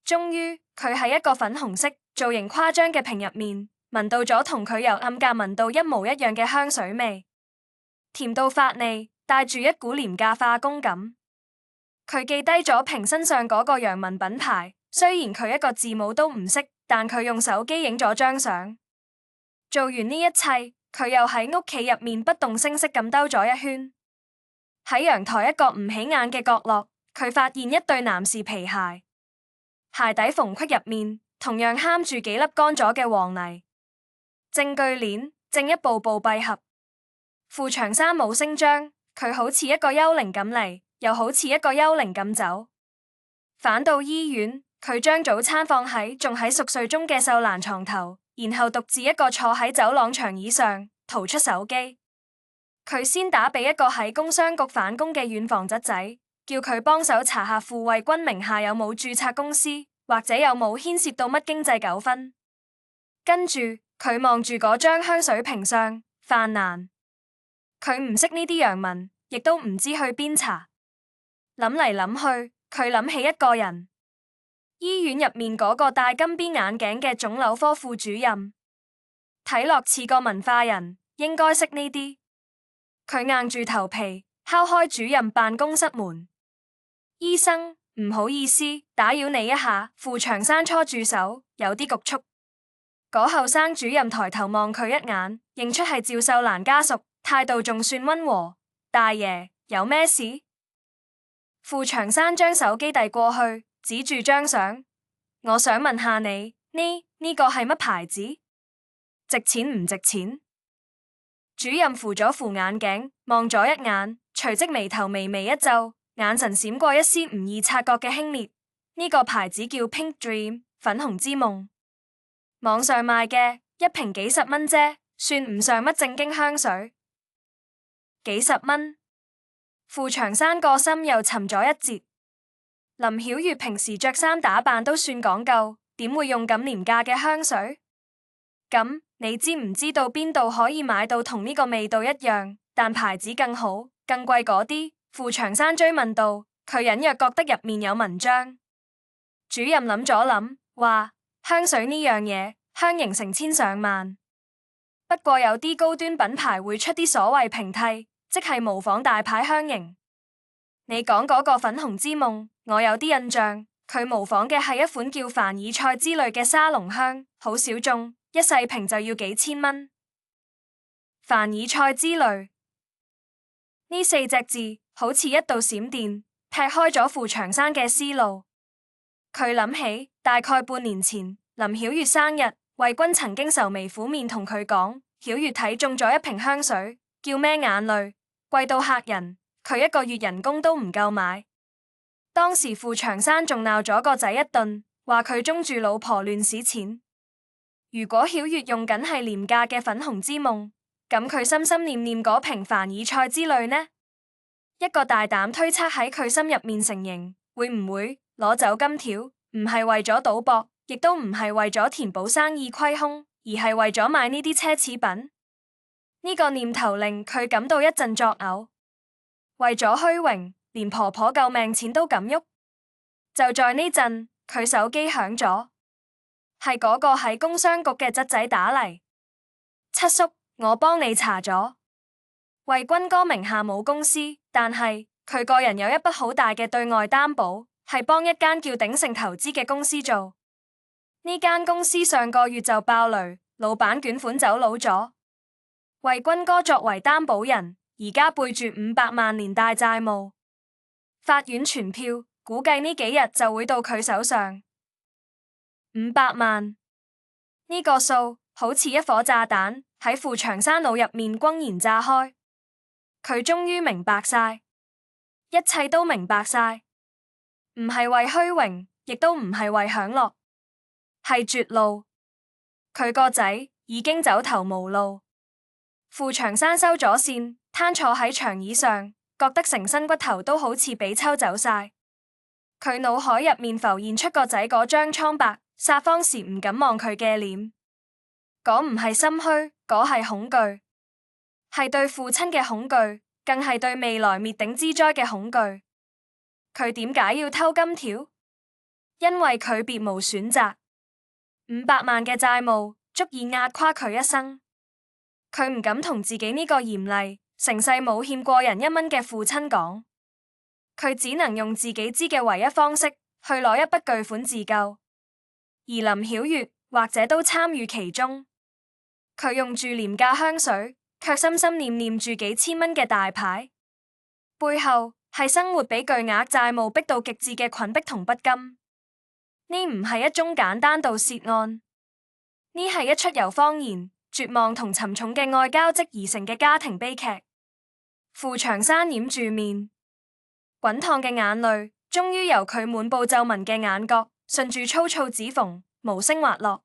Speaker 1: 終於，佢喺一個粉紅色、造型誇張嘅瓶入面，聞到咗同佢由暗格聞到一模一樣嘅香水味，甜到發膩，帶住一股廉價化工感。佢記低咗瓶身上嗰個洋文品牌，雖然佢一個字母都唔識，但佢用手機影咗張相。做完呢一切，佢又喺屋企入面不動聲色咁兜咗一圈。喺陽台一個唔起眼嘅角落，佢發現一對男士皮鞋，鞋底縫隙入面同樣嵌住幾粒乾咗嘅黃泥，證據鏈正一步步閉合。傅長山冇聲張，佢好似一個幽靈咁嚟，又好似一個幽靈咁走。返到醫院，佢將早餐放喺仲喺熟睡中嘅秀蘭床頭，然後獨自一個坐喺走廊長椅上，掏出手機。佢先打俾一個喺工商局返工嘅遠房侄仔，叫佢幫手查下傅衛軍名下有冇註冊公司，或者有冇牽涉到乜經濟糾紛。跟住佢望住嗰張香水瓶上，犯難。佢唔識呢啲洋文，亦都唔知去邊查。諗嚟諗去，佢諗起一個人，醫院入面嗰個戴金邊眼鏡嘅腫瘤科副主任，睇落似個文化人，應該識呢啲。佢硬住頭皮敲開主任辦公室門。醫生，唔好意思，打擾你一下。傅長山搓住手，有啲局促。嗰後生主任抬頭望佢一眼，認出係趙秀蘭家屬，態度仲算溫和。大爺，有咩事？傅長山將手機遞過去，指住張相。我想問下你，呢個係乜牌子？值錢唔值錢？主任扶咗扶眼鏡，望咗一眼，隨即眉頭微微一皺，眼神閃過一絲唔易察覺嘅輕蔑。呢個牌子叫 Pink Dream 粉紅之夢，網上賣嘅，一瓶幾十蚊啫，算唔上乜正經香水。幾十蚊？傅長山個心又沉咗一截。林曉月平時着衫打扮都算講究，點會用咁廉價嘅香水？咁你知唔知道邊度可以買到同呢個味道一樣，但牌子更好、更貴嗰啲？傅長山追問道，佢隱約覺得入面有文章。主任諗咗諗，話香水呢樣嘢，香型成千上萬，不過有啲高端品牌會出啲所謂平替，即係模仿大牌香型。你講嗰個粉紅之夢，我有啲印象，佢模仿嘅係一款叫凡爾賽之類嘅沙龍香，好小眾，一細瓶就要幾千蚊。凡爾賽之類呢四隻字好似一道閃電，劈開咗傅長山嘅思路。佢諗起大概半年前林曉月生日，衛軍曾經愁眉苦面同佢講，曉月睇中咗一瓶香水，叫咩眼淚，貴到嚇人，佢一個月人工都唔夠買。當時傅長山仲鬧咗個仔一頓，話佢中住老婆亂使錢。如果曉月用緊係廉價嘅粉紅之夢，咁佢心心念念嗰瓶凡爾賽之類呢？一個大膽推測喺佢心入面成形，會唔會攞走金條？唔係為咗賭博，亦都唔係為咗填補生意虧空，而係為咗買呢啲奢侈品。呢個念頭令佢感到一陣作嘔。為咗虛榮，連婆婆救命錢都敢喐。就在呢陣，佢手機響咗，係嗰個喺工商局嘅侄仔打嚟。七叔，我幫你查咗，衛軍哥名下冇公司，但係佢個人有一筆好大嘅對外擔保，係幫一間叫鼎盛投資嘅公司做。呢間公司上個月就爆雷，老闆捲款走佬咗。衛軍哥作為擔保人，而家背住500萬連帶債務，法院傳票，估計呢幾日就會到佢手上。500萬呢個數好似一顆炸彈喺傅長山腦入面轟然炸開，佢終於明白晒，一切都明白晒，唔係為虛榮，亦都唔係為享樂，係絕路。佢個仔已經走投無路。傅長山收咗線，攤坐喺長椅上，覺得成身骨頭都好似俾抽走晒。佢腦海入面浮現出個仔嗰張蒼白、撒謊時唔敢望佢嘅臉。嗰唔係心虛，嗰係恐懼，係對父親嘅恐懼，更係對未來滅頂之災嘅恐懼。佢點解要偷金條？因為佢別無選擇。500萬嘅債務足以壓垮佢一生。佢唔敢同自己呢個嚴厲、成世冇欠過人一蚊嘅父親講，佢只能用自己知嘅唯一方式去攞一筆巨款自救。而林曉月或者都參與其中。佢用住廉價香水，卻心心念念住幾千蚊嘅大牌，背後係生活俾巨額債務逼到極致嘅窘迫同不甘。呢唔係一宗簡單盜竊案，呢係一出由謊言、絕望同沉重嘅愛交織而成嘅家庭悲劇。傅長山掩住面，滾燙嘅眼淚終於由佢滿布皺紋嘅眼角順住粗糙指縫無聲滑落。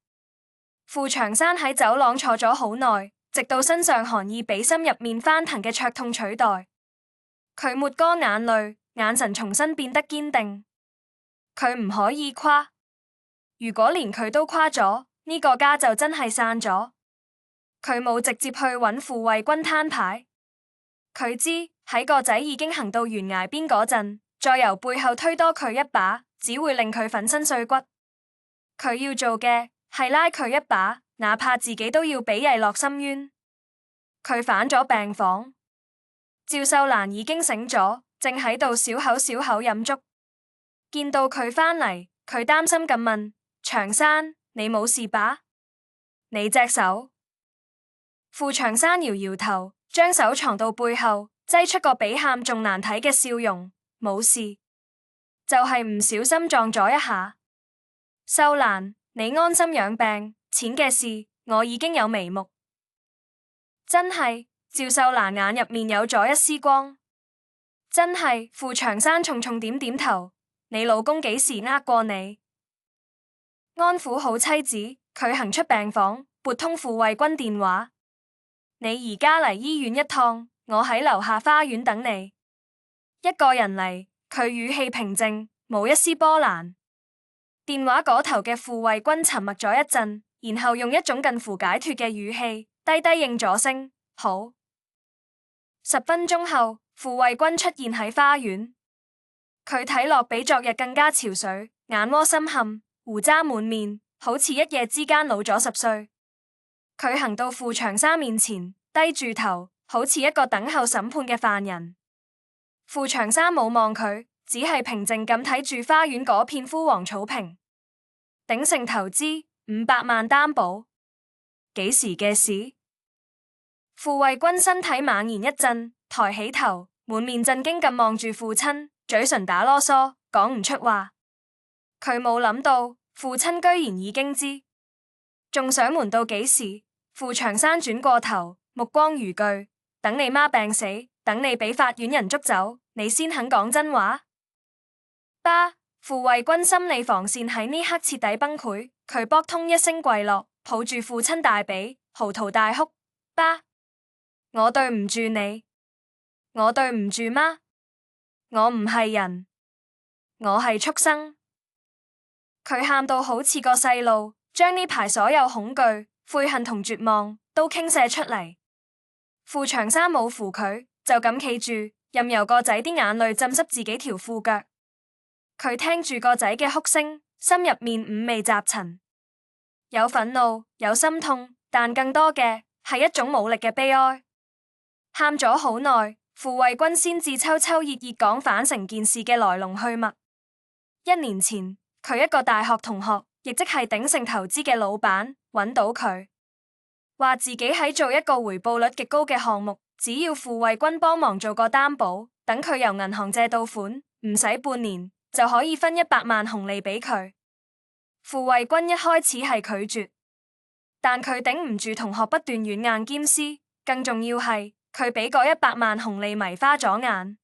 Speaker 1: 傅長山喺走廊坐咗好耐，直到身上寒意比心入面翻騰嘅灼痛取代。佢抹乾眼淚，眼神重新變得堅定。佢唔可以垮，如果連佢都垮咗，呢個家就真係散咗。佢冇直接去揾傅衛軍攤牌，佢知喺個仔已經行到懸崖邊嗰陣，再由背後推多佢一把，只會令佢粉身碎骨。佢要做嘅係拉佢一把，哪怕自己都要俾曳落深淵。佢返咗病房，趙秀蘭已經醒咗，正喺度小口小口飲粥。見到佢返嚟，佢擔心咁問：長山，你冇事吧？你隻手？傅長山搖搖頭，將手藏到背後，擠出個比喊仲難睇嘅笑容：冇事，就係唔小心撞咗一下。秀蘭，你安心養病，錢嘅事我已經有眉目。真係？趙秀蘭眼入面有咗一絲光。真係？傅長山重重點點頭。你老公幾時呃過你？安撫好妻子，佢行出病房，撥通傅衛軍電話。你而家嚟醫院一趟，我喺樓下花園等你。一個人嚟，佢語氣平靜，冇一絲波瀾。電話嗰頭嘅傅衛軍沉默咗一陣，然後用一種近乎解脫嘅語氣，低低應咗聲好。10分鐘後，傅衛軍出現喺花園。佢睇落比昨日更加憔悴，眼窩深陷，鬍渣滿面，好似一夜之間老咗10歲。佢行到傅長山面前，低住頭，好似一個等候審判嘅犯人。傅長山冇望佢，只係平靜咁睇住花園嗰片枯黃草坪。鼎盛投資500萬擔保，幾時嘅事？傅衛軍身體猛然一震，抬起頭，滿面震驚咁望住父親，嘴唇打囉嗦，講唔出話。佢冇諗到父親居然已經知，仲想瞞到幾時？傅長山轉過頭，目光如炬。等你媽病死，等你俾法院人捉走，你先肯講真話？爸！傅衛軍心理防線喺呢刻徹底崩潰，佢撲通一聲跪落，抱住父親大髀，嚎啕大哭：爸！我對唔住你，我對唔住媽，我唔係人，我係畜生。佢喊到好似個細路，將呢排所有恐懼、悔恨同絕望都傾瀉出嚟。傅長山冇扶佢，就咁企住，任由個仔啲眼淚浸濕自己條褲腳。佢聽住個仔嘅哭聲，心入面五味雜陳，有憤怒，有心痛，但更多嘅係一種無力嘅悲哀。喊咗好耐，傅衛軍先至抽抽熱熱講返成件事嘅來龍去脈。1年前，佢一個大學同學，亦即係鼎盛投資嘅老闆，揾到佢，話自己喺做一個回報率極高嘅項目，只要傅衛軍幫忙做個擔保，等佢由銀行借到款，唔使半年就可以分100萬紅利俾佢。傅衛軍一開始係拒絕，但佢頂唔住同學不斷軟硬兼施，更重要係佢俾個100萬紅利迷花咗眼。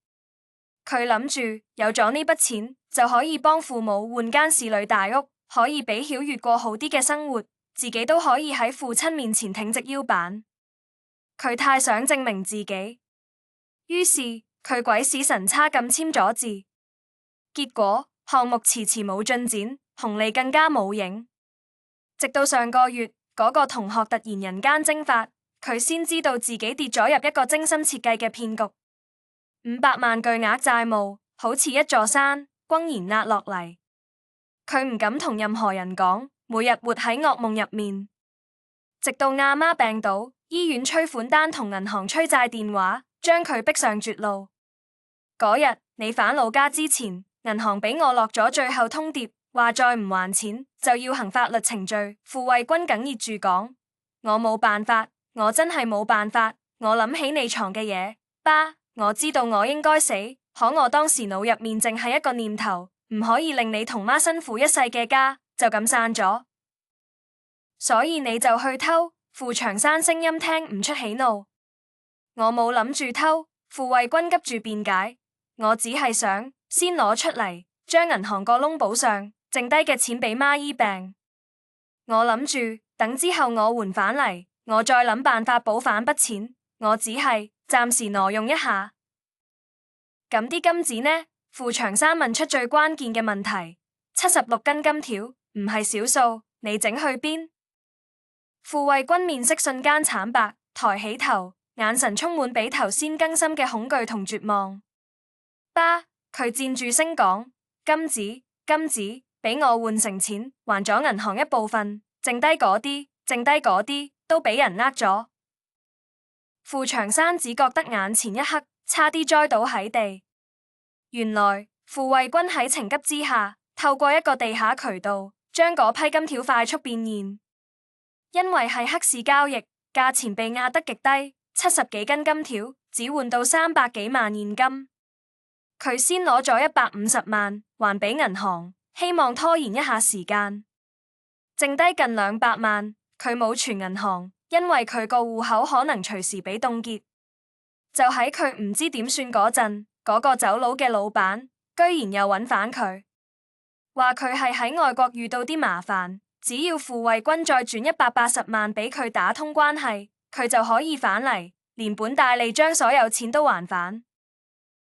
Speaker 1: 佢諗住有咗呢筆錢就可以幫父母換間市裏大屋，可以俾曉月過好啲嘅生活，自己都可以喺父親面前挺直腰板。佢太想證明自己，於是佢鬼使神差咁簽咗字。結果項目遲遲冇進展，紅利更加冇影。直到上個月，嗰個同學突然人間蒸發，佢先知道自己跌咗入一個精心設計嘅騙局。500萬巨額債務好似一座山，轟然壓落嚟。佢唔敢同任何人講，每日活喺噩夢入面。直到阿媽病倒，醫院催款單同銀行催債電話，將佢逼上絕路。嗰日你返老家之前，銀行俾我落咗最後通牒，話再唔還錢就要行法律程序。傅慧君哽咽住講：我冇辦法，我真係冇辦法。我諗起你藏嘅嘢，爸，我知道我應該死，可我當時腦入面淨係一個念頭，唔可以令你同媽辛苦一世嘅家就咁散咗。所以你就去偷。傅長山聲音聽唔出喜怒。我冇諗住偷。傅慧君急住辯解，我只係想先攞出嚟，將銀行個窿補上，剩低嘅錢俾媽醫病。我諗住等之後我還返嚟，我再諗辦法補返筆錢。我只係暫時挪用一下。咁啲金子呢？傅長山問出最關鍵嘅問題。76斤金條唔係少數，你整去邊？傅慧君面色瞬間慘白，抬起頭，眼神充滿比頭先更深嘅恐懼同絕望。爸，佢顫住聲講：金子，俾我換成錢，還咗銀行一部分，剩低嗰啲都俾人呃咗。傅長山只覺得眼前一黑，差啲栽倒喺地。原來傅慧君喺情急之下，透過一個地下渠道，將嗰批金條快速變現。因為係黑市交易，價錢被壓得極低，70幾斤金條只換到300幾萬現金。佢先攞咗150萬還俾銀行，希望拖延一下時間。剩低近200萬，佢冇存銀行，因為佢個戶口可能隨時被凍結。就喺佢唔知點算嗰陣，嗰個走佬嘅老闆居然又揾返佢，話佢係喺外國遇到啲麻煩。只要傅慧君再轉180萬俾佢打通關係，佢就可以返嚟，連本帶利將所有錢都還返。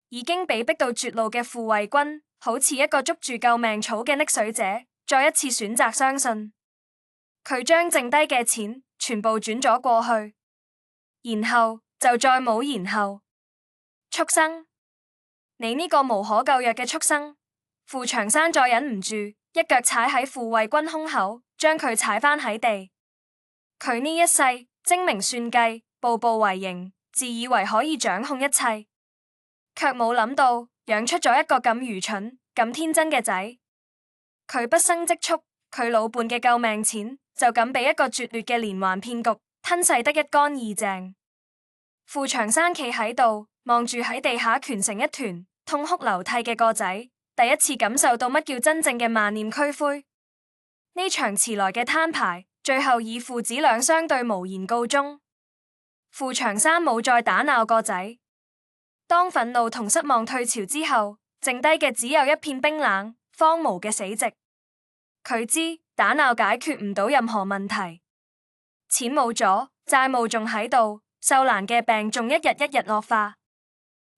Speaker 1: 已經被逼到絕路嘅傅慧君，好似一個捉住救命草嘅溺水者，再一次選擇相信。佢將剩低嘅錢全部轉咗過去，然後就再冇然後。畜生！你呢個無可救藥嘅畜生！傅長山再忍唔住，一腳踩喺傅慧君胸口，將佢踩返喺地。佢呢一世精明算計，步步為營，自以為可以掌控一切，卻冇諗到養出咗一個咁愚蠢、咁天真嘅仔。佢畢生積蓄，佢老伴嘅救命錢，就咁俾一個拙劣嘅連環騙局吞噬得一乾二淨。傅長山企喺度，望住喺地下蜷成一團、痛哭流涕嘅個仔，第一次感受到乜叫真正嘅萬念俱灰。呢場遲來嘅攤牌，最後以父子倆相對無言告終。傅長山冇再打鬧個仔。當憤怒同失望退潮之後，剩低嘅只有一片冰冷、荒蕪嘅死寂。佢知打鬧解決唔到任何問題，錢冇咗，債務仲喺度，秀蘭嘅病仲一日一日惡化。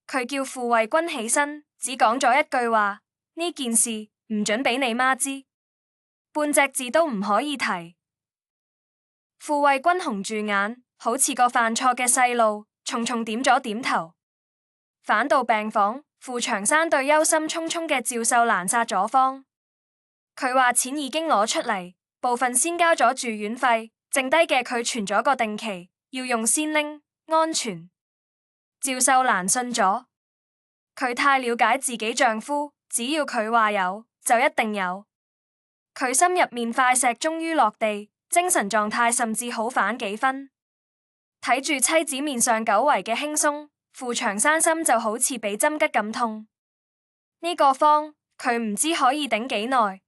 Speaker 1: 佢叫傅慧君起身，只講咗一句話：呢件事唔准俾你媽知。半隻字都唔可以提。傅慧君紅住眼，好似個犯錯嘅細路，重重點咗點頭。返到病房，傅長山對憂心忡忡嘅趙秀蘭撒咗謊。佢話錢已經攞出嚟，部分先交咗住院費，剩低嘅佢存咗個定期，要用先拎，安全。趙秀蘭信咗，佢太了解自己丈夫，只要佢話有，就一定有。佢心入面塊石終於落地，精神狀態甚至好返幾分。睇住妻子面上久違嘅輕鬆，傅長山心就好似俾針吉咁痛。呢個慌，佢唔知可以頂幾耐。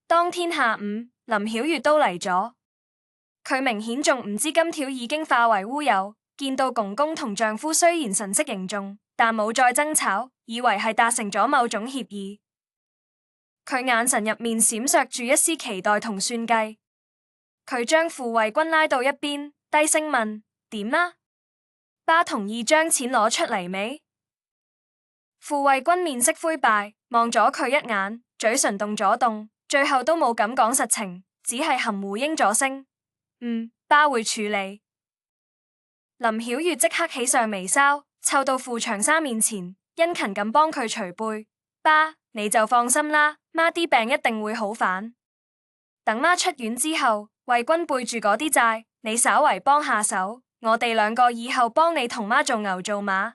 Speaker 1: 當天下午，林曉月都嚟咗，佢明顯仲唔知金條已經化為烏有。見到公公同丈夫雖然神色凝重，但冇再爭吵，以為係達成咗某種協議。佢眼神入面閃爍住一絲期待同算計。佢將傅慧君拉到一邊，低聲問：點啊？爸同意將錢攞出嚟未？傅慧君面色灰敗，望咗佢一眼，嘴唇動咗動，最後都冇敢講實情，只係含糊應咗聲：爸會處理。林曉月即刻喜上眉梢，湊到傅長山面前，殷勤咁幫佢捶背：爸，你就放心啦，媽啲病一定會好返。等媽出院之後，為君背住嗰啲債，你稍為幫下手，我哋兩個以後幫你同媽做牛做馬。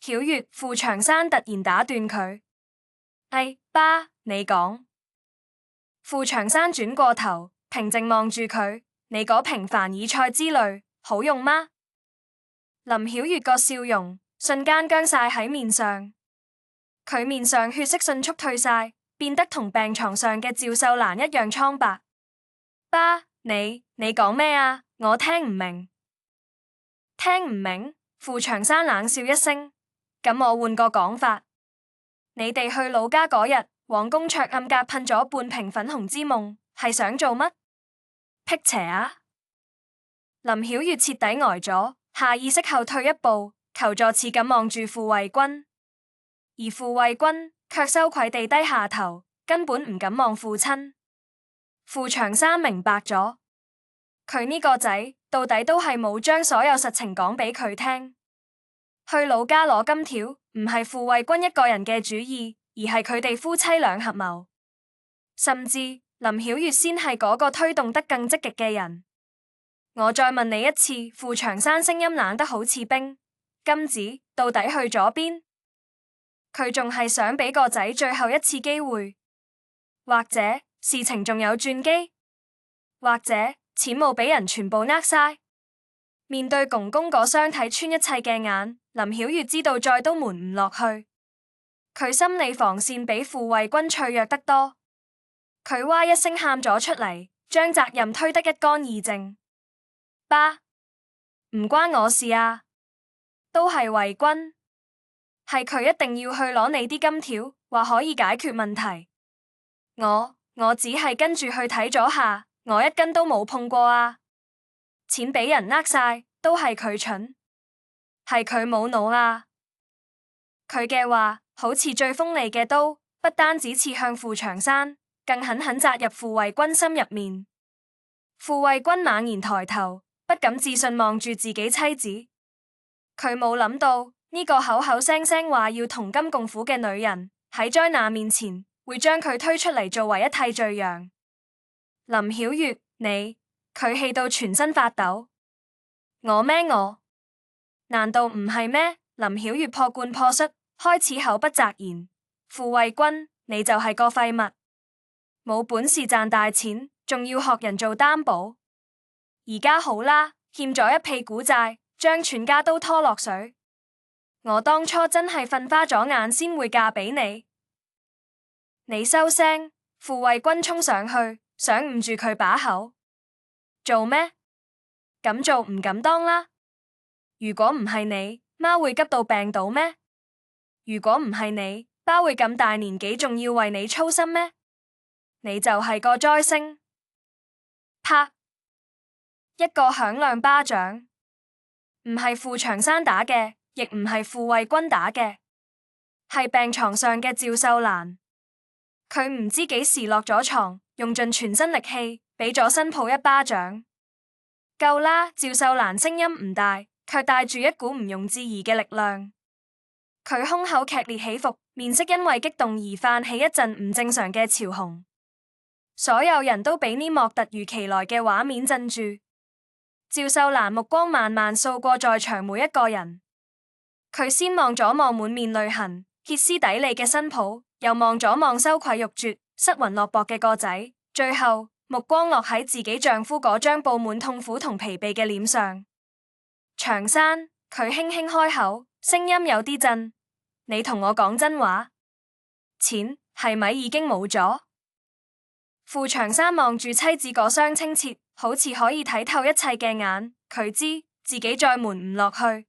Speaker 1: 曉月，傅長山突然打斷佢：爸，你講。傅長山轉過頭，平靜望住佢：你嗰瓶凡爾賽之類好用嗎？林曉月個笑容瞬間僵晒喺面上，佢面上血色迅速退晒，變得同病床上嘅趙秀蘭一樣蒼白。爸，你講咩啊？我聽唔明。聽唔明？傅長山冷笑一聲：咁我換個講法，你哋去老家嗰日往公桌暗格噴咗半瓶粉紅之夢，係想做乜？辟邪啊！林曉月徹底呆咗，下意識後退一步，求助似咁望住傅衛軍，而傅衛軍卻羞愧地低下頭，根本唔敢望父親。傅長山明白咗，佢呢個仔到底都係冇將所有實情講俾佢聽。去老家攞金條唔係傅衛軍一個人嘅主意，而係佢哋夫妻倆合謀，甚至林曉月先係嗰個推動得更積極嘅人。我再問你一次，傅長山聲音冷得好似冰，金子到底去咗邊？佢仲係想俾個仔最後一次機會，或者事情仲有轉機，或者錢冇俾人全部呃晒。面對公公嗰雙睇穿一切嘅眼，林曉月知道再都瞞唔落去。佢心理防線比傅衛軍脆弱得多，佢哇一聲喊咗出嚟，將責任推得一乾二淨。爸，唔關我事啊，都係衛軍，係佢一定要去攞你啲金條，話可以解決問題。我只係跟住去睇咗下，我一根都冇碰過啊。錢俾人呃晒，都係佢蠢，係佢冇腦啊。佢嘅話好似最鋒利嘅刀，不單止刺向傅長山，更狠狠扎入傅衛軍心入面。傅衛軍猛然抬頭，不敢置信望住自己妻子，佢冇諗到呢個口口聲聲話要同甘共苦嘅女人，喺災難面前會將佢推出嚟作為一替罪羊。林曉月，佢氣到全身發抖。我咩我？難道唔係咩？林曉月破罐破摔，開始口不擇言。傅衛軍，你就係個廢物，冇本事賺大錢，仲要學人做擔保。而家好啦，欠咗一屁股債，將全家都拖落水。我當初真係瞓花咗眼先會嫁俾你。你收聲！傅衛軍衝上去，想捂住佢把口。做咩？咁做唔敢當啦。如果唔係你，媽會急到病倒咩？如果唔係你，爸會咁大年紀仲要為你操心咩？你就係個災星。啪！一個響亮巴掌，唔係傅長山打嘅，亦唔係傅衛軍打嘅，係病床上嘅趙秀蘭。佢唔知幾時落咗床，用盡全身力氣，俾咗新抱一巴掌。夠啦！趙秀蘭聲音唔大，卻帶住一股毋庸置疑嘅力量。佢胸口劇烈起伏，面色因為激動而泛起一陣唔正常嘅潮紅。所有人都俾呢幕突如其來嘅畫面鎮住。趙秀蘭目光慢慢掃過在場每一個人，佢先望咗望滿面淚痕、歇斯底里嘅新抱，又望咗望羞愧欲絕、失魂落魄嘅個仔，最後目光落喺自己丈夫嗰張布滿痛苦同疲憊嘅臉上。長山，佢輕輕開口，聲音有啲震：你同我講真話，錢係咪已經冇咗？傅長山望住妻子嗰雙清澈，好似可以睇透一切嘅眼，佢知自己再瞞唔落去。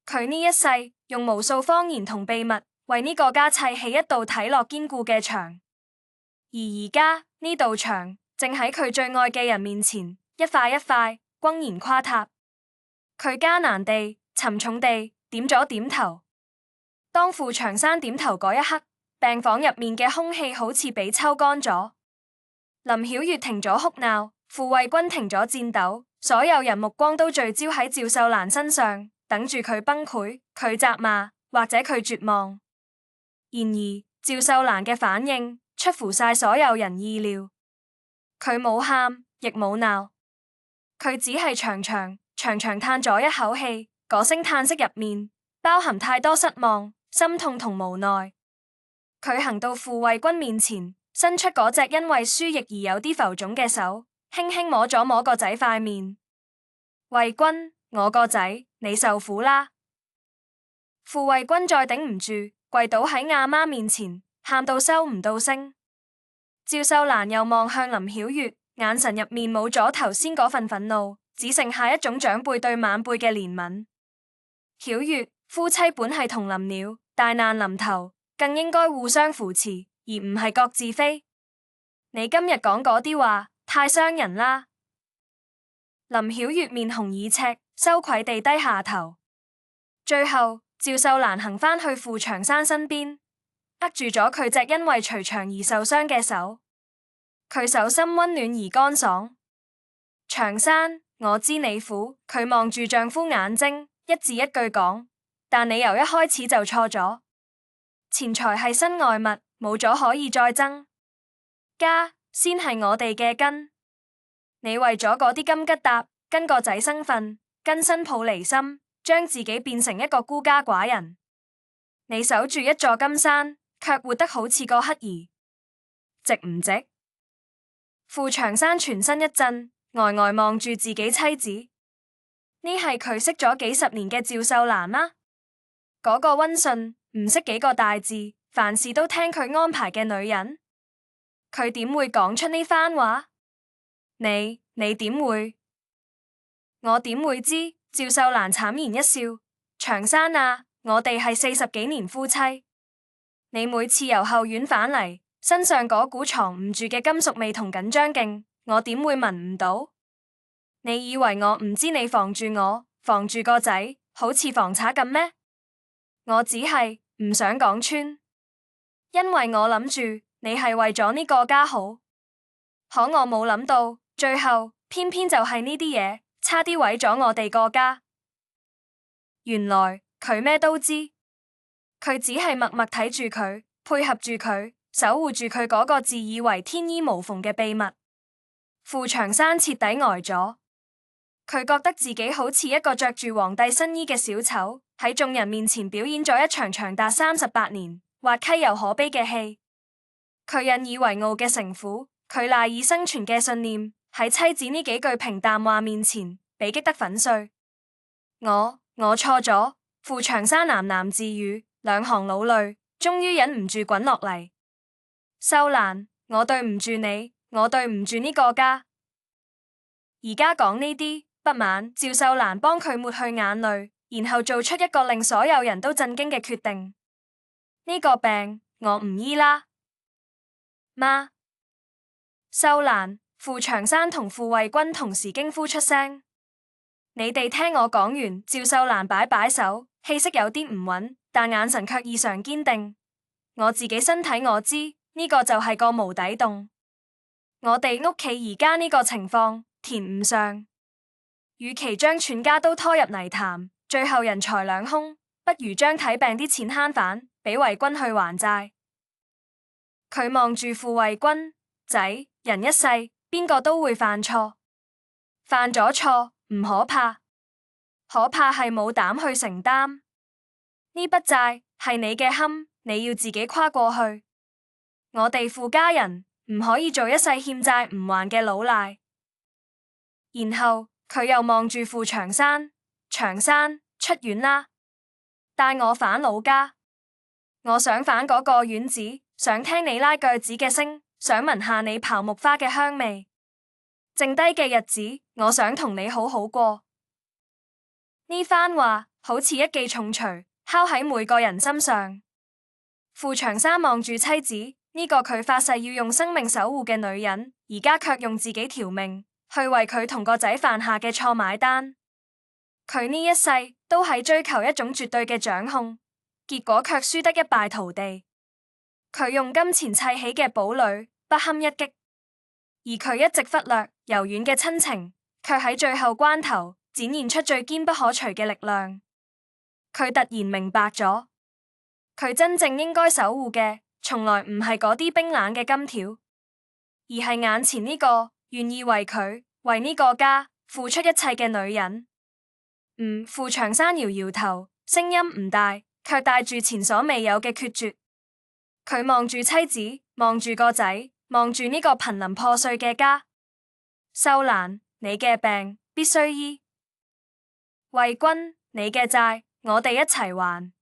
Speaker 1: 佢呢一世用無數謊言同秘密，為呢個家砌起一道睇落堅固嘅牆，而家呢道牆正喺佢最愛嘅人面前，一塊一塊轟然垮塌。佢艱難地、沉重地點咗點頭。當傅長山點頭嗰一刻，病房入面嘅空氣好似被抽乾咗。林曉月停咗哭鬧，傅衛軍停咗戰鬥，所有人目光都聚焦喺趙秀蘭身上，等住佢崩潰、佢責罵或者佢絕望。然而趙秀蘭嘅反應出乎晒所有人意料，佢冇喊亦冇鬧，佢只係長長嘆咗一口氣，嗰聲嘆息入面包含太多失望、心痛同無奈。佢行到傅衛軍面前，伸出嗰隻因為輸液而有啲浮腫嘅手，輕輕摸咗摸個仔塊面。衛軍，我個仔，你受苦啦！傅衛軍再頂唔住，跪倒喺阿媽面前，喊到收唔到聲。趙秀蘭又望向林曉月，眼神入面冇咗頭先嗰份憤怒，只剩下一種長輩對晚輩嘅憐憫。曉月，夫妻本係同林鳥，大難臨頭更應該互相扶持，而唔係各自飛。你今日講嗰啲話太傷人啦！林曉月面紅耳赤，羞愧地低下頭。最後趙秀蘭行返去傅長山身邊，握住咗佢隻因為捶牆而受傷嘅手。佢手心溫暖而乾爽。長山，我知你苦。佢望住丈夫眼睛，一字一句講，但你由一開始就錯咗。錢財係身外物，冇咗可以再爭。家先係我哋嘅根。你為咗嗰啲金吉達，跟個仔生分，跟新抱離心，將自己變成一個孤家寡人。你守住一座金山，卻活得好似個乞兒，值唔值？傅長山全身一震，呆呆望住自己妻子。呢係佢識咗幾十年嘅趙秀蘭嗎？嗰個溫順唔識幾個大字，凡事都聽佢安排嘅女人，佢點會講出呢番話？你點會？我點會知？趙秀蘭慘然一笑。長山啊，我哋係40幾年夫妻，你每次由後院返嚟，身上嗰股藏唔住嘅金屬味同緊張勁，我點會聞唔到？你以為我唔知你防住我，防住個仔，好似防賊咁咩？我只係唔想講穿，因為我諗住你係為咗呢個家好，可我冇諗到，最後偏偏就係呢啲嘢，差啲毀咗我哋個家。原來佢咩都知，佢只係默默睇住佢，配合住佢，守護住佢嗰個自以為天衣無縫嘅秘密。傅長山徹底呆咗，佢覺得自己好似一個着住皇帝新衣嘅小丑，喺眾人面前表演咗一場長達38年、滑稽又可悲嘅戲。佢引以為傲嘅城府，佢賴以生存嘅信念，喺妻子呢幾句平淡話面前，被擊得粉碎。我錯咗。傅長山喃喃自語，兩行老淚終於忍唔住滾落嚟。秀蘭，我對唔住你，我對唔住呢個家。而家講呢啲不滿，趙秀蘭幫佢抹去眼淚，然後做出一個令所有人都震驚嘅決定。呢個病我唔醫啦，媽。秀蘭、傅長山同傅衛軍同時驚呼出聲。你哋聽我講完。趙秀蘭擺擺手，氣息有啲唔穩，但眼神卻異常堅定。我自己身體我知，呢個就係個無底洞。我哋屋企而家呢個情況填唔上，與其將全家都拖入泥潭，最後人財兩空，不如將睇病啲錢慳返，俾衛軍去還債。佢望住傅衛軍，仔，人一世，邊個都會犯錯，犯咗錯唔可怕，可怕係冇膽去承擔。呢筆債係你嘅坎，你要自己跨過去。我哋傅家人唔可以做一世欠債唔還嘅老賴。然後佢又望住傅長山，長山，出院啦，帶我返老家。我想返嗰個院子，想聽你拉鋸子嘅聲，想聞下你刨木花嘅香味。剩低嘅日子，我想同你好好過。呢番話好似一記重錘，敲喺每個人心上。傅長山望住妻子，呢個佢發誓要用生命守護嘅女人，而家卻用自己條命去為佢同個仔犯下嘅錯買單。佢呢一世都喺追求一種絕對嘅掌控，結果卻輸得一敗塗地。佢用金錢砌起嘅堡壘不堪一擊，而佢一直忽略柔軟嘅親情，卻喺最後關頭展現出最堅不可摧嘅力量。佢突然明白咗，佢真正應該守護嘅，從來唔係嗰啲冰冷嘅金條，而係眼前呢個願意為佢、為呢個家付出一切嘅女人。傅長山搖搖頭，聲音唔大，卻帶住前所未有嘅決絕。佢望住妻子，望住個仔，望住呢個瀕臨破碎嘅家。秀蘭，你嘅病必須醫；衛軍，你嘅債我哋一齊還。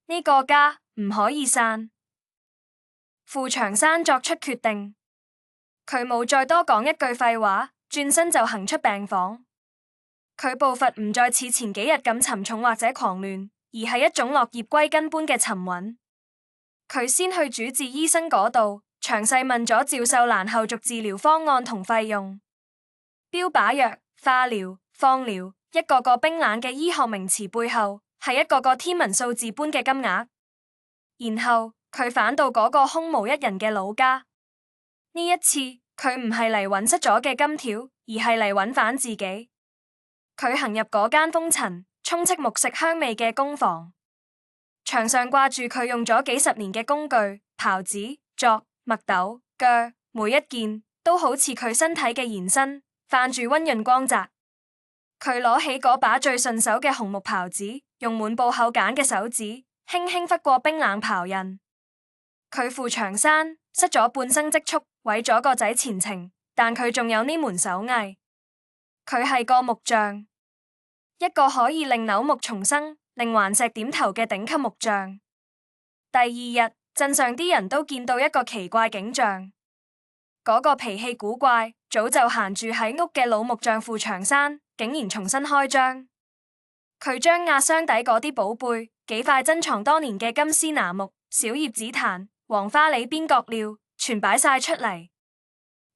Speaker 1: 呢個家唔可以散。傅長山作出決定，佢冇再多講一句廢話，轉身就行出病房。佢步伐唔再似前幾日咁沉重或者狂亂，而係一種落葉歸根般嘅沉穩。佢先去主治醫生嗰度，詳細問咗趙秀蘭後續治療方案同費用。標靶藥、化療、放療，一個個冰冷嘅醫學名詞背後，係一個個天文數字般嘅金額。然後佢返到嗰個空無一人嘅老家。呢一次，佢唔係嚟揾失咗嘅金條，而係嚟揾返自己。佢行入嗰間風塵、充斥木石香味嘅工房，牆上掛住佢用咗幾十年嘅工具：刨子、鑿、麥斗、鋸，每一件都好似佢身體嘅延伸，泛住溫潤光澤。佢攞起嗰把最順手嘅紅木刨子，用滿布厚繭嘅手指輕輕拂過冰冷刨印。佢傅長山失咗半生積蓄，毀咗個仔前程，但佢仲有呢門手藝。佢係個木匠，一個可以令朽木重生、令頑石點頭嘅頂級木匠。第二日，鎮上啲人都見到一個奇怪景象，嗰個脾氣古怪、早就閒住喺屋嘅老木匠傅長山，竟然重新開張。佢將壓箱底嗰啲寶貝、幾塊珍藏多年嘅金絲楠木、小葉紫檀、黃花梨邊角料，全擺晒出嚟。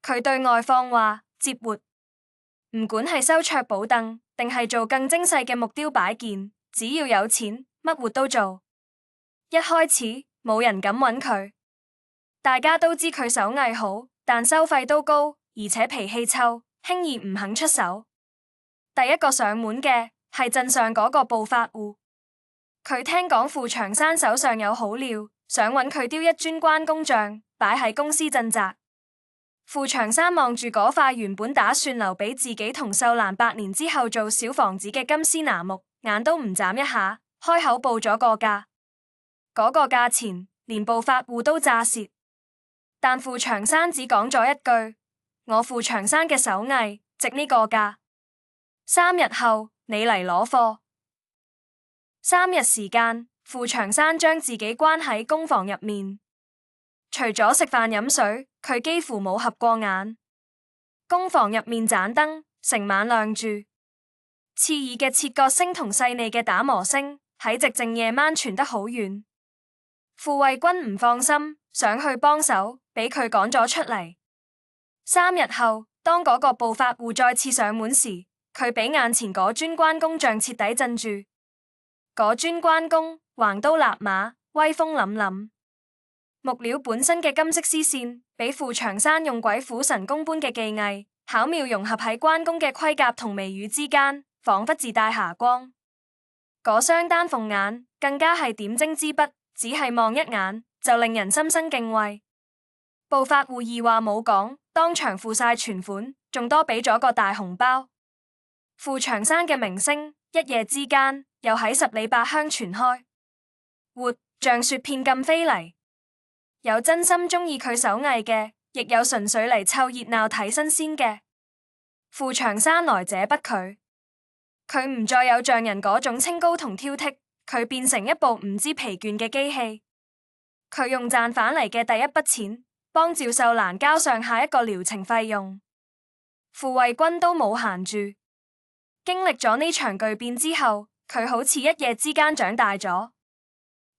Speaker 1: 佢對外放話接活。唔管係修桌寶凳，定係做更精細嘅木雕擺件，只要有錢，乜活都做。一開始冇人敢揾佢，大家都知佢手藝好，但收費都高，而且脾氣臭，輕易唔肯出手。第一個上門嘅係鎮上嗰個暴發戶，佢聽講傅長山手上有好料，想揾佢雕一尊關公像，擺喺公司鎮宅。傅長山望住嗰塊原本打算留俾自己同秀蘭100年之後做小房子嘅金絲楠木，眼都唔眨一下，開口報咗個價。嗰個價錢連暴發戶都咋舌，但傅長山只講咗一句：我傅長山嘅手藝值呢個價。3日後你嚟攞貨。3日時間，傅長山將自己關喺工房入面。除咗食飯飲水，佢幾乎冇合過眼。工房入面盞燈成晚亮住，刺耳嘅切割聲同細膩嘅打磨聲喺寂靜夜晚傳得好遠。傅衛軍唔放心，想去幫手，俾佢趕咗出嚟。3日後，當嗰個暴發戶再次上門時，佢俾眼前嗰尊關公像徹底鎮住。嗰尊關公橫刀立馬，威風凜凜。木料本身嘅金色絲線，比傅長山用鬼斧神工般嘅技藝，巧妙融合喺關公嘅盔甲同眉宇之間，仿佛自帶霞光。嗰雙丹鳳眼更加係點睛之筆，只係望一眼就令人心生敬畏。暴發戶二話冇講，當場付晒全款，仲多俾咗個大紅包。傅長山嘅名聲一夜之間又喺10里八鄉傳開，活像雪片咁飛嚟。有真心中意佢手藝嘅，亦有純粹嚟湊熱鬧睇新鮮嘅。傅長山來者不拒，佢唔再有像人嗰種清高同挑剔，佢變成一部唔知疲倦嘅機器。佢用賺返嚟嘅第一筆錢，幫趙秀蘭交上下一個療程費用。傅衛軍都冇閒住，經歷咗呢場巨變之後，佢好似一夜之間長大咗。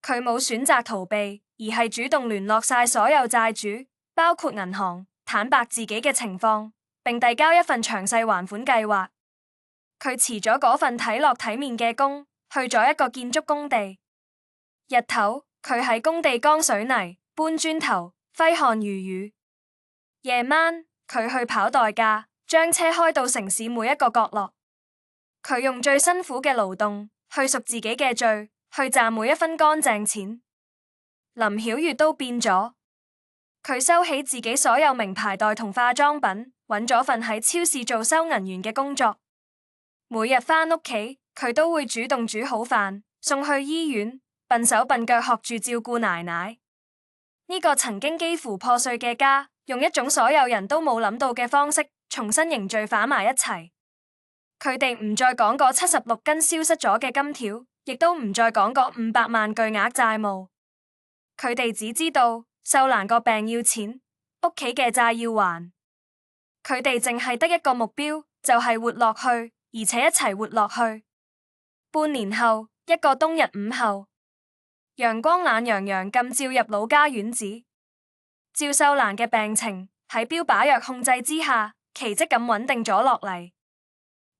Speaker 1: 佢冇選擇逃避，而係主動聯絡晒所有債主，包括銀行，坦白自己嘅情況，並遞交一份詳細還款計劃。佢辭咗嗰份睇落體面嘅工，去咗一個建築工地。日頭，佢喺工地扛水泥，搬磚頭、揮汗如雨。夜晚，佢去跑代駕，將車開到城市每一個角落。佢用最辛苦嘅勞動去贖自己嘅罪，去賺每一分乾淨錢。林曉月都變咗，佢收起自己所有名牌袋同化妝品，揾咗份喺超市做收銀員嘅工作。每日返屋企，佢都會主動煮好飯，送去醫院，笨手笨腳學住照顧奶奶。呢個曾經幾乎破碎嘅家，用一種所有人都冇諗到嘅方式，重新凝聚返埋一齊。佢哋唔再講嗰76根消失咗嘅金條，亦都唔再講嗰500萬巨額債務。佢哋只知道秀蘭個病要錢，屋企嘅債要還。佢哋淨係得一個目標，就係活落去，而且一齊活落去。半年後，一個冬日午後，陽光懶洋洋咁照入老家院子。趙秀蘭嘅病情喺標靶藥控制之下，奇蹟咁穩定咗落嚟。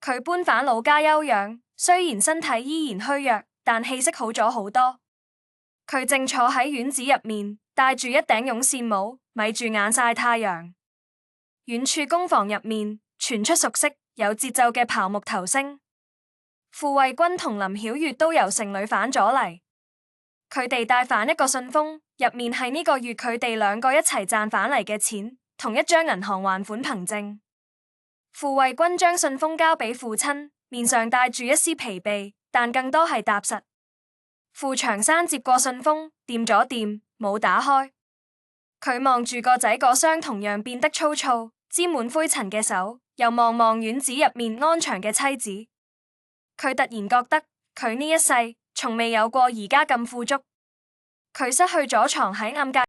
Speaker 1: 佢搬返老家休養，雖然身體依然虛弱，但氣色好咗好多。佢正坐喺院子入面，戴住一頂絨線帽，咪住眼曬太陽。遠處工房入面傳出熟悉有節奏嘅刨木頭聲。傅衛軍同林曉月都由城裏返咗嚟，佢哋帶返一個信封，入面係呢個月佢哋兩個一齊賺返嚟嘅錢，同一張銀行還款憑證。傅衛軍將信封交俾父親，面上帶住一絲疲憊，但更多係踏實。傅長山接過信封，掂咗掂，冇打開。佢望住個仔嗰雙同樣變得粗糙、沾滿灰塵嘅手，又望望院子入面安詳嘅妻子。佢突然覺得，佢呢一世從未有過而家咁富足。佢失去咗藏喺暗格